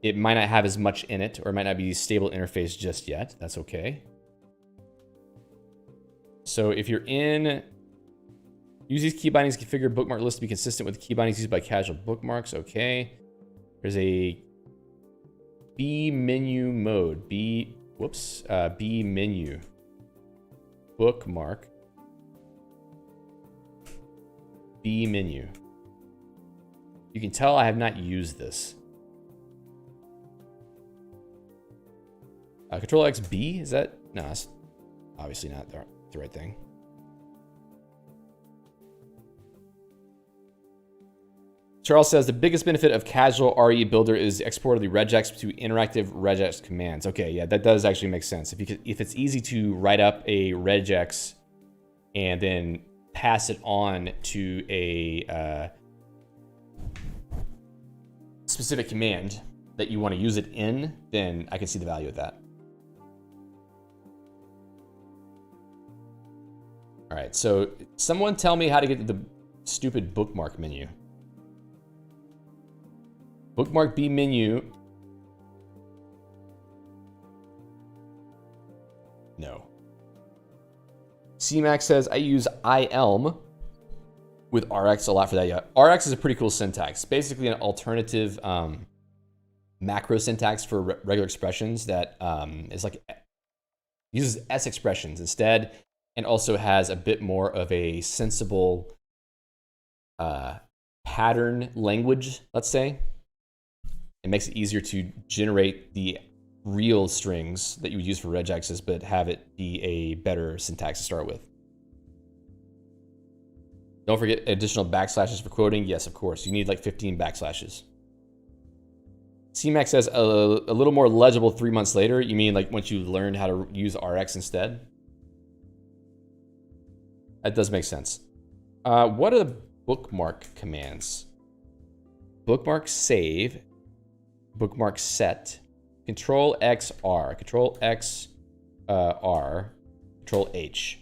it might not have as much in it, or it might not be a stable interface just yet. That's okay. So if you're in, use these key bindings to configure bookmark list to be consistent with the key bindings used by casual bookmarks. Okay. There's a B menu mode. B menu. Bookmark. B menu. You can tell I have not used this. Control X B, is that? No, that's obviously not the right thing. Charles says the biggest benefit of casual RE Builder is the export of the regex to interactive regex commands. Okay, yeah, that does actually make sense. If it's easy to write up a regex and then pass it on to a specific command that you want to use it in, then I can see the value of that. All right, so someone tell me how to get to the stupid bookmark menu. Bookmark B menu. No. Emacs says, I use IELM with RX a lot for that. Yeah, RX is a pretty cool syntax. Basically an alternative macro syntax for regular expressions that is like, uses S expressions instead, and also has a bit more of a sensible pattern language, let's say. It makes it easier to generate the real strings that you would use for regexes, but have it be a better syntax to start with. Don't forget additional backslashes for quoting. Yes, of course. You need like 15 backslashes. Emacs says a little more legible 3 months later. You mean like once you learned how to use RX instead? That does make sense. What are the bookmark commands? Bookmark save. Bookmark set, Control X R, Control X R, Control H.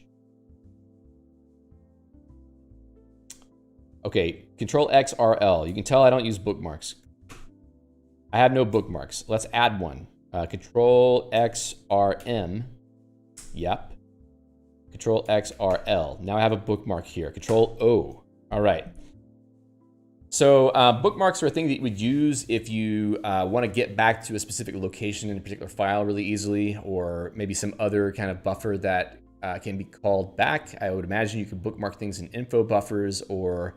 Okay, Control X R L. You can tell I don't use bookmarks. I have no bookmarks. Let's add one. Control X R M. Yep. Control X R L. Now I have a bookmark here. Control O. All right. So bookmarks are a thing that you would use if you want to get back to a specific location in a particular file really easily, or maybe some other kind of buffer that can be called back. I would imagine you could bookmark things in info buffers or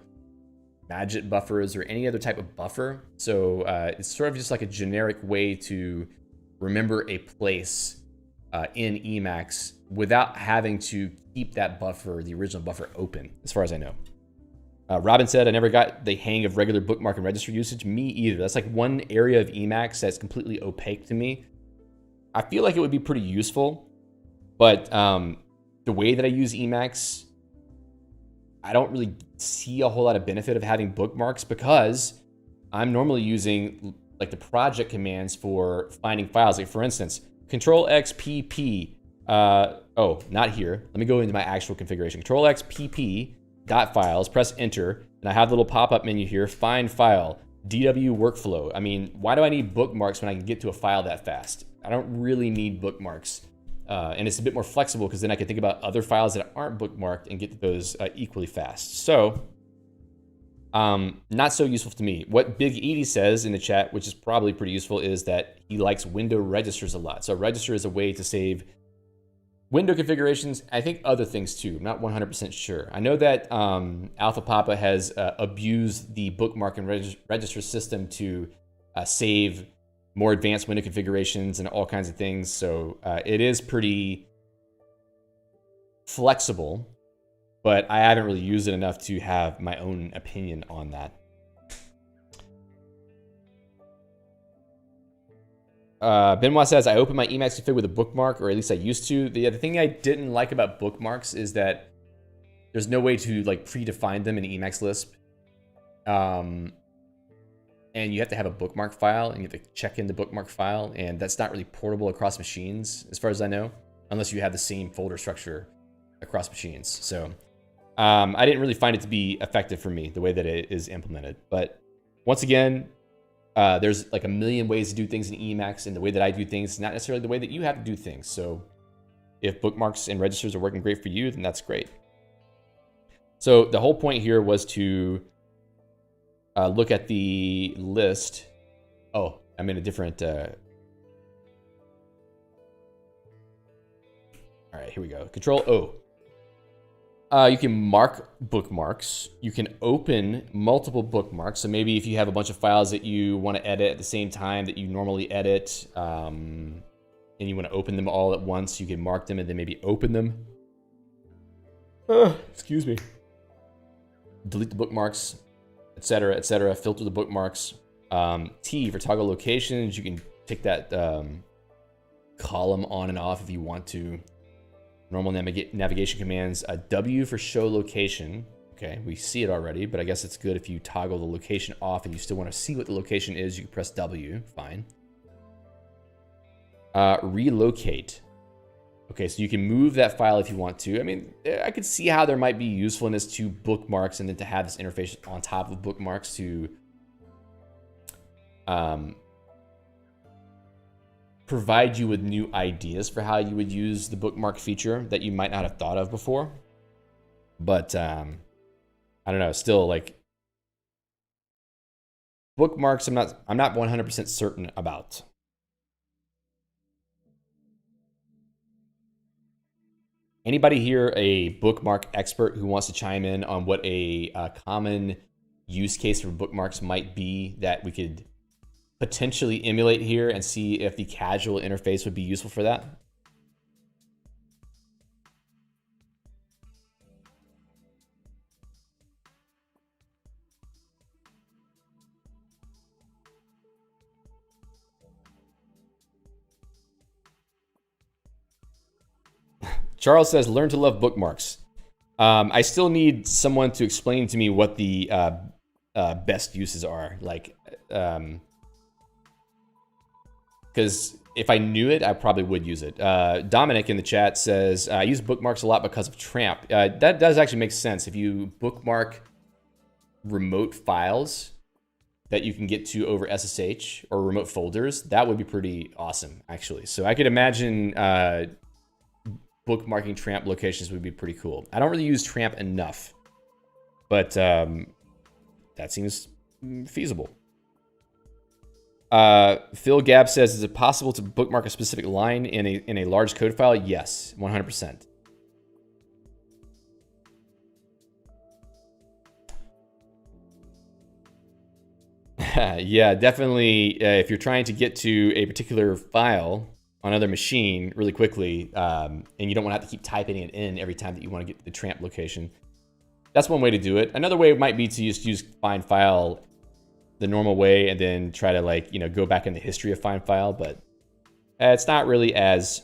magic buffers or any other type of buffer. So it's sort of just like a generic way to remember a place in Emacs without having to keep that buffer, the original buffer, open, as far as I know. Robin said, I never got the hang of regular bookmark and register usage. Me either. That's like one area of Emacs that's completely opaque to me. I feel like it would be pretty useful, but the way that I use Emacs, I don't really see a whole lot of benefit of having bookmarks because I'm normally using like the project commands for finding files. Like for instance, Control X PP. Oh, not here. Let me go into my actual configuration. Control X PP. Dot files, press enter, and I have the little pop-up menu here, find file, DW workflow. I mean, why do I need bookmarks when I can get to a file that fast? I don't really need bookmarks. And it's a bit more flexible because then I can think about other files that aren't bookmarked and get to those equally fast. So Not so useful to me. What Big Edie says in the chat, which is probably pretty useful, is that he likes window registers a lot. So a register is a way to save window configurations, I think other things too. I'm not 100% sure. I know that Alpha Papa has abused the bookmark and register system to save more advanced window configurations and all kinds of things. So it is pretty flexible, but I haven't really used it enough to have my own opinion on that. Benoit says, I open my Emacs config with a bookmark, or at least I used to. The thing I didn't like about bookmarks is that there's no way to like predefine them in Emacs Lisp. And you have to have a bookmark file, and you have to check in the bookmark file, and that's not really portable across machines, as far as I know, unless you have the same folder structure across machines. So I didn't really find it to be effective for me, the way that it is implemented. But once again, there's like a million ways to do things in Emacs, and the way that I do things is not necessarily the way that you have to do things. So if bookmarks and registers are working great for you, then that's great. So the whole point here was to look at the list. Oh, I'm in a different... All right, here we go. Control O. You can mark bookmarks. You can open multiple bookmarks. So maybe if you have a bunch of files that you want to edit at the same time that you normally edit, and you want to open them all at once, you can mark them and then maybe open them. Excuse me. Delete the bookmarks, etc., etc. Filter the bookmarks. T for toggle locations. You can take that column on and off if you want to. Normal navigation commands. W for show location. Okay, we see it already, but I guess it's good if you toggle the location off and you still want to see what the location is. You can press W. Fine. Relocate. Okay, so you can move that file if you want to. I mean, I could see how there might be usefulness to bookmarks and then to have this interface on top of bookmarks to provide you with new ideas for how you would use the bookmark feature that you might not have thought of before. But I don't know, still like bookmarks I'm not 100% certain about. Anybody here a bookmark expert who wants to chime in on what a common use case for bookmarks might be that we could potentially emulate here and see if the casual interface would be useful for that? Charles says, learn to love bookmarks. I still need someone to explain to me what the best uses are. Like, because if I knew it, I probably would use it. Dominic in the chat says, I use bookmarks a lot because of Tramp. That does actually make sense. If you bookmark remote files that you can get to over SSH or remote folders, that would be pretty awesome, actually. So I could imagine bookmarking Tramp locations would be pretty cool. I don't really use Tramp enough, but that seems feasible. Phil Gab says, is it possible to bookmark a specific line in a large code file? Yes, 100%. Yeah, definitely. If you're trying to get to a particular file on another machine really quickly, and you don't want to have to keep typing it in every time that you want to get to the Tramp location, that's one way to do it. Another way might be to just use find file the normal way and then try to, like, you know, go back in the history of find file, but it's not really as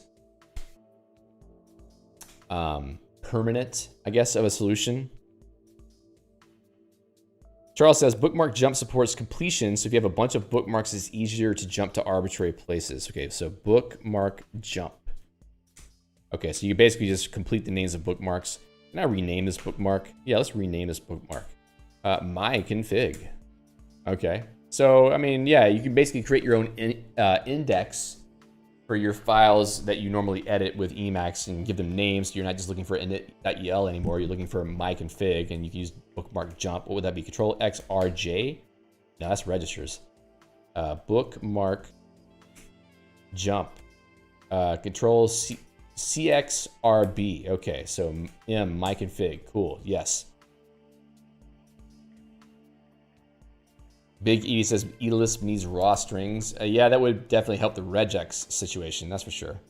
permanent, I guess, of a solution. Charles says, bookmark jump supports completion, so if you have a bunch of bookmarks, it's easier to jump to arbitrary places. Okay, so bookmark jump. Okay, so you basically just complete the names of bookmarks. Can I rename this bookmark? Yeah, let's rename this bookmark. My config. Okay, so, I mean, yeah, you can basically create your own index for your files that you normally edit with Emacs and give them names. So you're not just looking for init.el anymore. You're looking for my config, and you can use Bookmark jump. What would that be? Control X RJ? No, that's registers. Bookmark jump. Control CXRB. Okay, so M, my config. Cool, yes. Big Edie says eLisp needs raw strings. Yeah, that would definitely help the regex situation, that's for sure.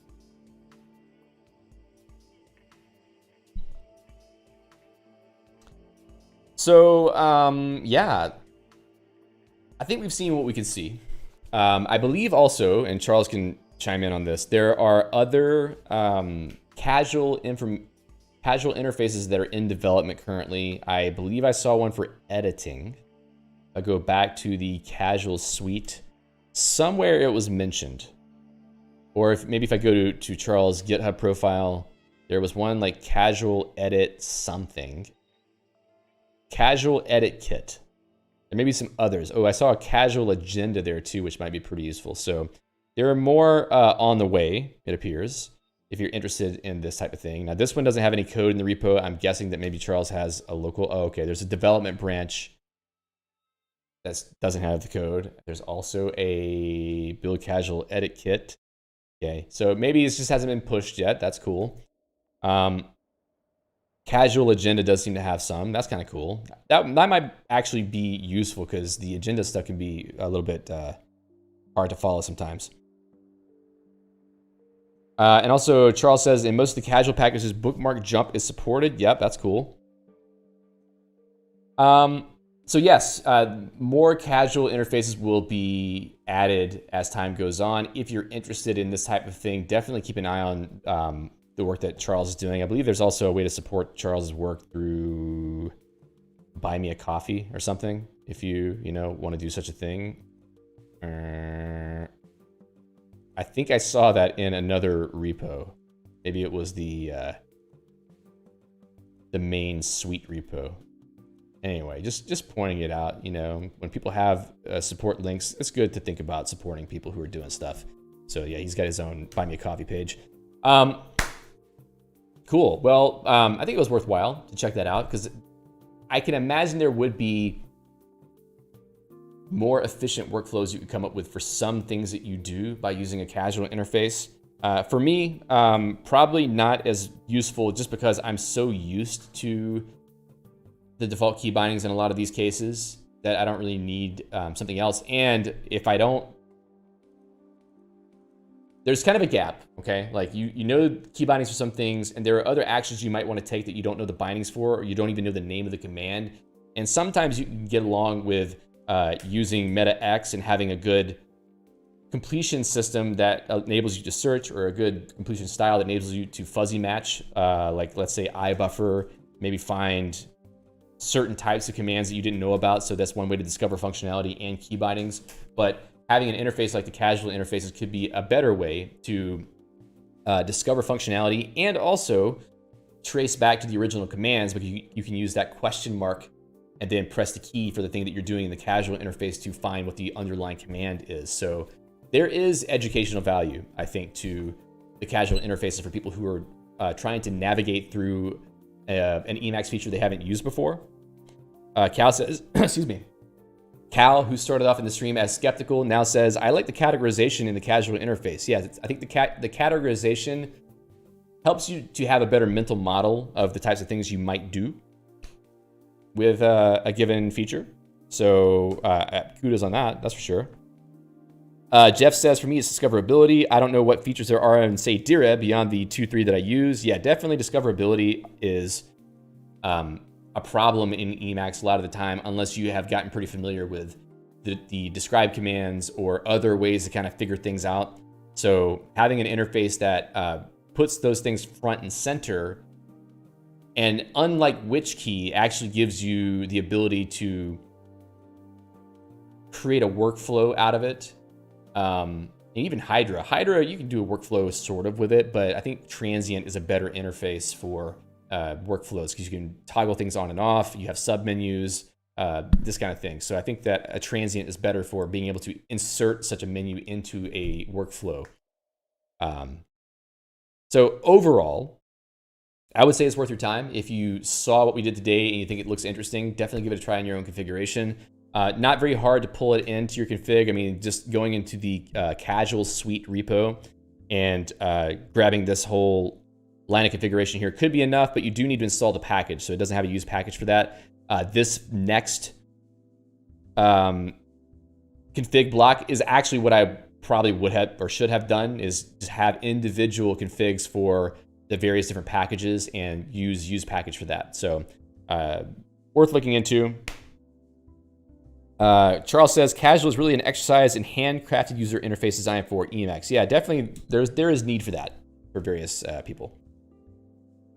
So, yeah, I think we've seen what we can see. I believe also, and Charles can chime in on this, there are other casual interfaces that are in development currently. I believe I saw one for editing. I go back to the casual suite. Somewhere it was mentioned. Or if I go to Charles' GitHub profile, there was one like casual edit something. Casual edit kit. There may be some others. Oh, I saw a casual agenda there too, which might be pretty useful. So there are more on the way, it appears, if you're interested in this type of thing. Now, this one doesn't have any code in the repo. I'm guessing that maybe Charles has a local. Oh, okay. There's a development branch that doesn't have the code. There's also a build casual edit kit. Okay, so maybe it just hasn't been pushed yet. That's cool. Casual agenda does seem to have some. That's kind of cool. That might actually be useful because the agenda stuff can be a little bit hard to follow sometimes. And also, Charles says in most of the casual packages, bookmark jump is supported. Yep, that's cool. So yes, more casual interfaces will be added as time goes on. If you're interested in this type of thing, definitely keep an eye on the work that Charles is doing. I believe there's also a way to support Charles's work through Buy Me a Coffee or something, if you want to do such a thing. I think I saw that in another repo. Maybe it was the main suite repo. Anyway, just pointing it out, when people have support links, it's good to think about supporting people who are doing stuff. So yeah, he's got his own Buy Me a Coffee page. Cool. Well, I think it was worthwhile to check that out because I can imagine there would be more efficient workflows you could come up with for some things that you do by using a casual interface. For me, probably not as useful just because I'm so used to the default key bindings in a lot of these cases that I don't really need something else. And if I don't, there's kind of a gap, okay? Like you know key bindings for some things, and there are other actions you might want to take that you don't know the bindings for, or you don't even know the name of the command. And sometimes you can get along with using meta X and having a good completion system that enables you to search, or a good completion style that enables you to fuzzy match, like let's say iBuffer, maybe find certain types of commands that you didn't know about. So that's one way to discover functionality and key bindings. But having an interface like the casual interfaces could be a better way to discover functionality and also trace back to the original commands, because you can use that question mark and then press the key for the thing that you're doing in the casual interface to find what the underlying command is. So there is educational value, I think, to the casual interfaces for people who are trying to navigate through an Emacs feature they haven't used before. Cal says, excuse me, Cal, who started off in the stream as skeptical, now says, I like the categorization in the casual interface. Yeah, I think the categorization helps you to have a better mental model of the types of things you might do with a given feature. So kudos on that, that's for sure. Jeff says, for me, it's discoverability. I don't know what features there are in, say, Dira beyond the 2-3 that I use. Yeah, definitely discoverability is a problem in Emacs a lot of the time, unless you have gotten pretty familiar with the describe commands or other ways to kind of figure things out. So having an interface that puts those things front and center, and unlike which key, actually gives you the ability to create a workflow out of it. And even Hydra, you can do a workflow sort of with it, but I think Transient is a better interface for workflows because you can toggle things on and off. You have submenus, this kind of thing. So I think that a Transient is better for being able to insert such a menu into a workflow. So overall, I would say it's worth your time. If you saw what we did today and you think it looks interesting, definitely give it a try in your own configuration. Not very hard to pull it into your config. I mean, just going into the casual suite repo and grabbing this whole line of configuration here could be enough, but you do need to install the package. So it doesn't have a use package for that. This next config block is actually what I probably would have or should have done, is just have individual configs for the various different packages and use package for that. So worth looking into. Charles says casual is really an exercise in handcrafted user interface design for Emacs. Yeah, definitely there is need for that for various people.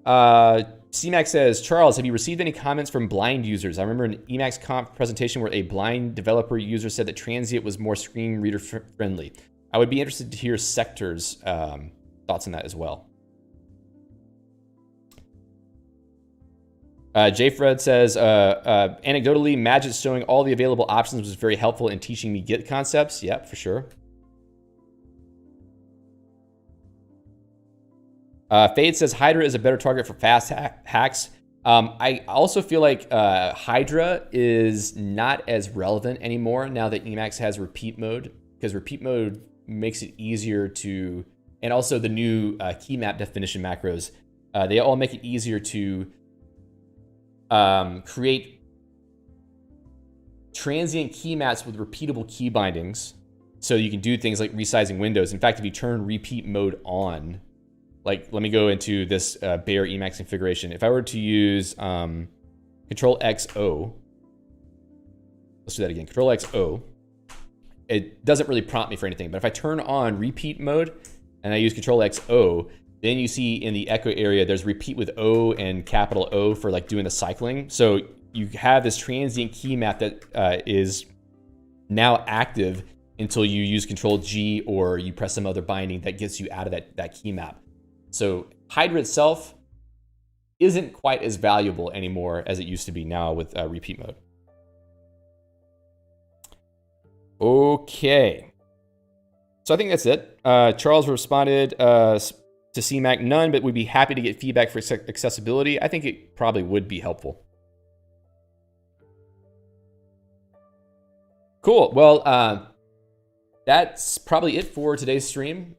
CMAX says, Charles, have you received any comments from blind users? I remember an Emacs Conf presentation where a blind developer user said that transient was more screen reader friendly. I would be interested to hear Sector's thoughts on that as well. JFred says, anecdotally, Magit showing all the available options was very helpful in teaching me Git concepts. Yep, for sure. Fade says, Hydra is a better target for fast hacks. I also feel like Hydra is not as relevant anymore now that Emacs has repeat mode, because repeat mode makes it easier to, and also the new key map definition macros, they all make it easier to create transient key maps with repeatable key bindings, so you can do things like resizing windows. In fact, if you turn repeat mode on, like let me go into this bare Emacs configuration. If I were to use Control X O, let's do that again. Control X O. It doesn't really prompt me for anything, but if I turn on repeat mode and I use Control X O, then you see in the echo area, there's repeat with O and capital O for like doing the cycling. So you have this transient key map that is now active until you use Control G or you press some other binding that gets you out of that key map. So Hydra itself isn't quite as valuable anymore as it used to be now with repeat mode. Okay. So I think that's it. Charles responded to CMAC, none, but would be happy to get feedback for accessibility. I think it probably would be helpful. Cool. Well, that's probably it for today's stream.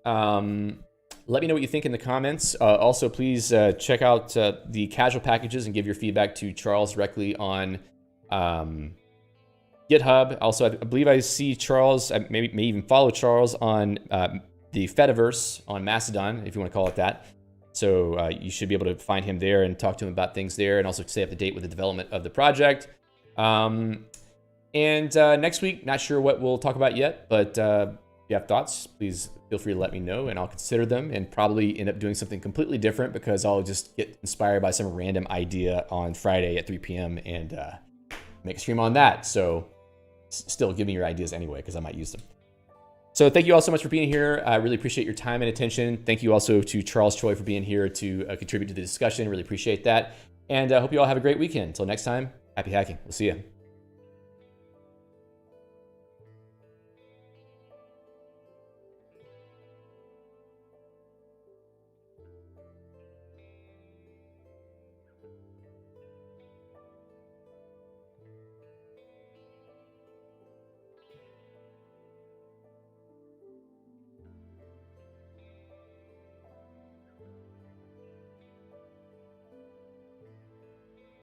Let me know what you think in the comments. Also, please check out the casual packages and give your feedback to Charles directly on GitHub. Also, I believe I see Charles, I may even follow Charles on the Fediverse on Mastodon, if you want to call it that. So you should be able to find him there and talk to him about things there, and also stay up to date with the development of the project. And next week, not sure what we'll talk about yet, but if you have thoughts, please feel free to let me know, and I'll consider them, and probably end up doing something completely different because I'll just get inspired by some random idea on Friday at 3 p.m. and make a stream on that. So still give me your ideas anyway, because I might use them. So thank you all so much for being here. I really appreciate your time and attention. Thank you also to Charles Choi for being here to contribute to the discussion. Really appreciate that. And I hope you all have a great weekend. Until next time, happy hacking. We'll see you.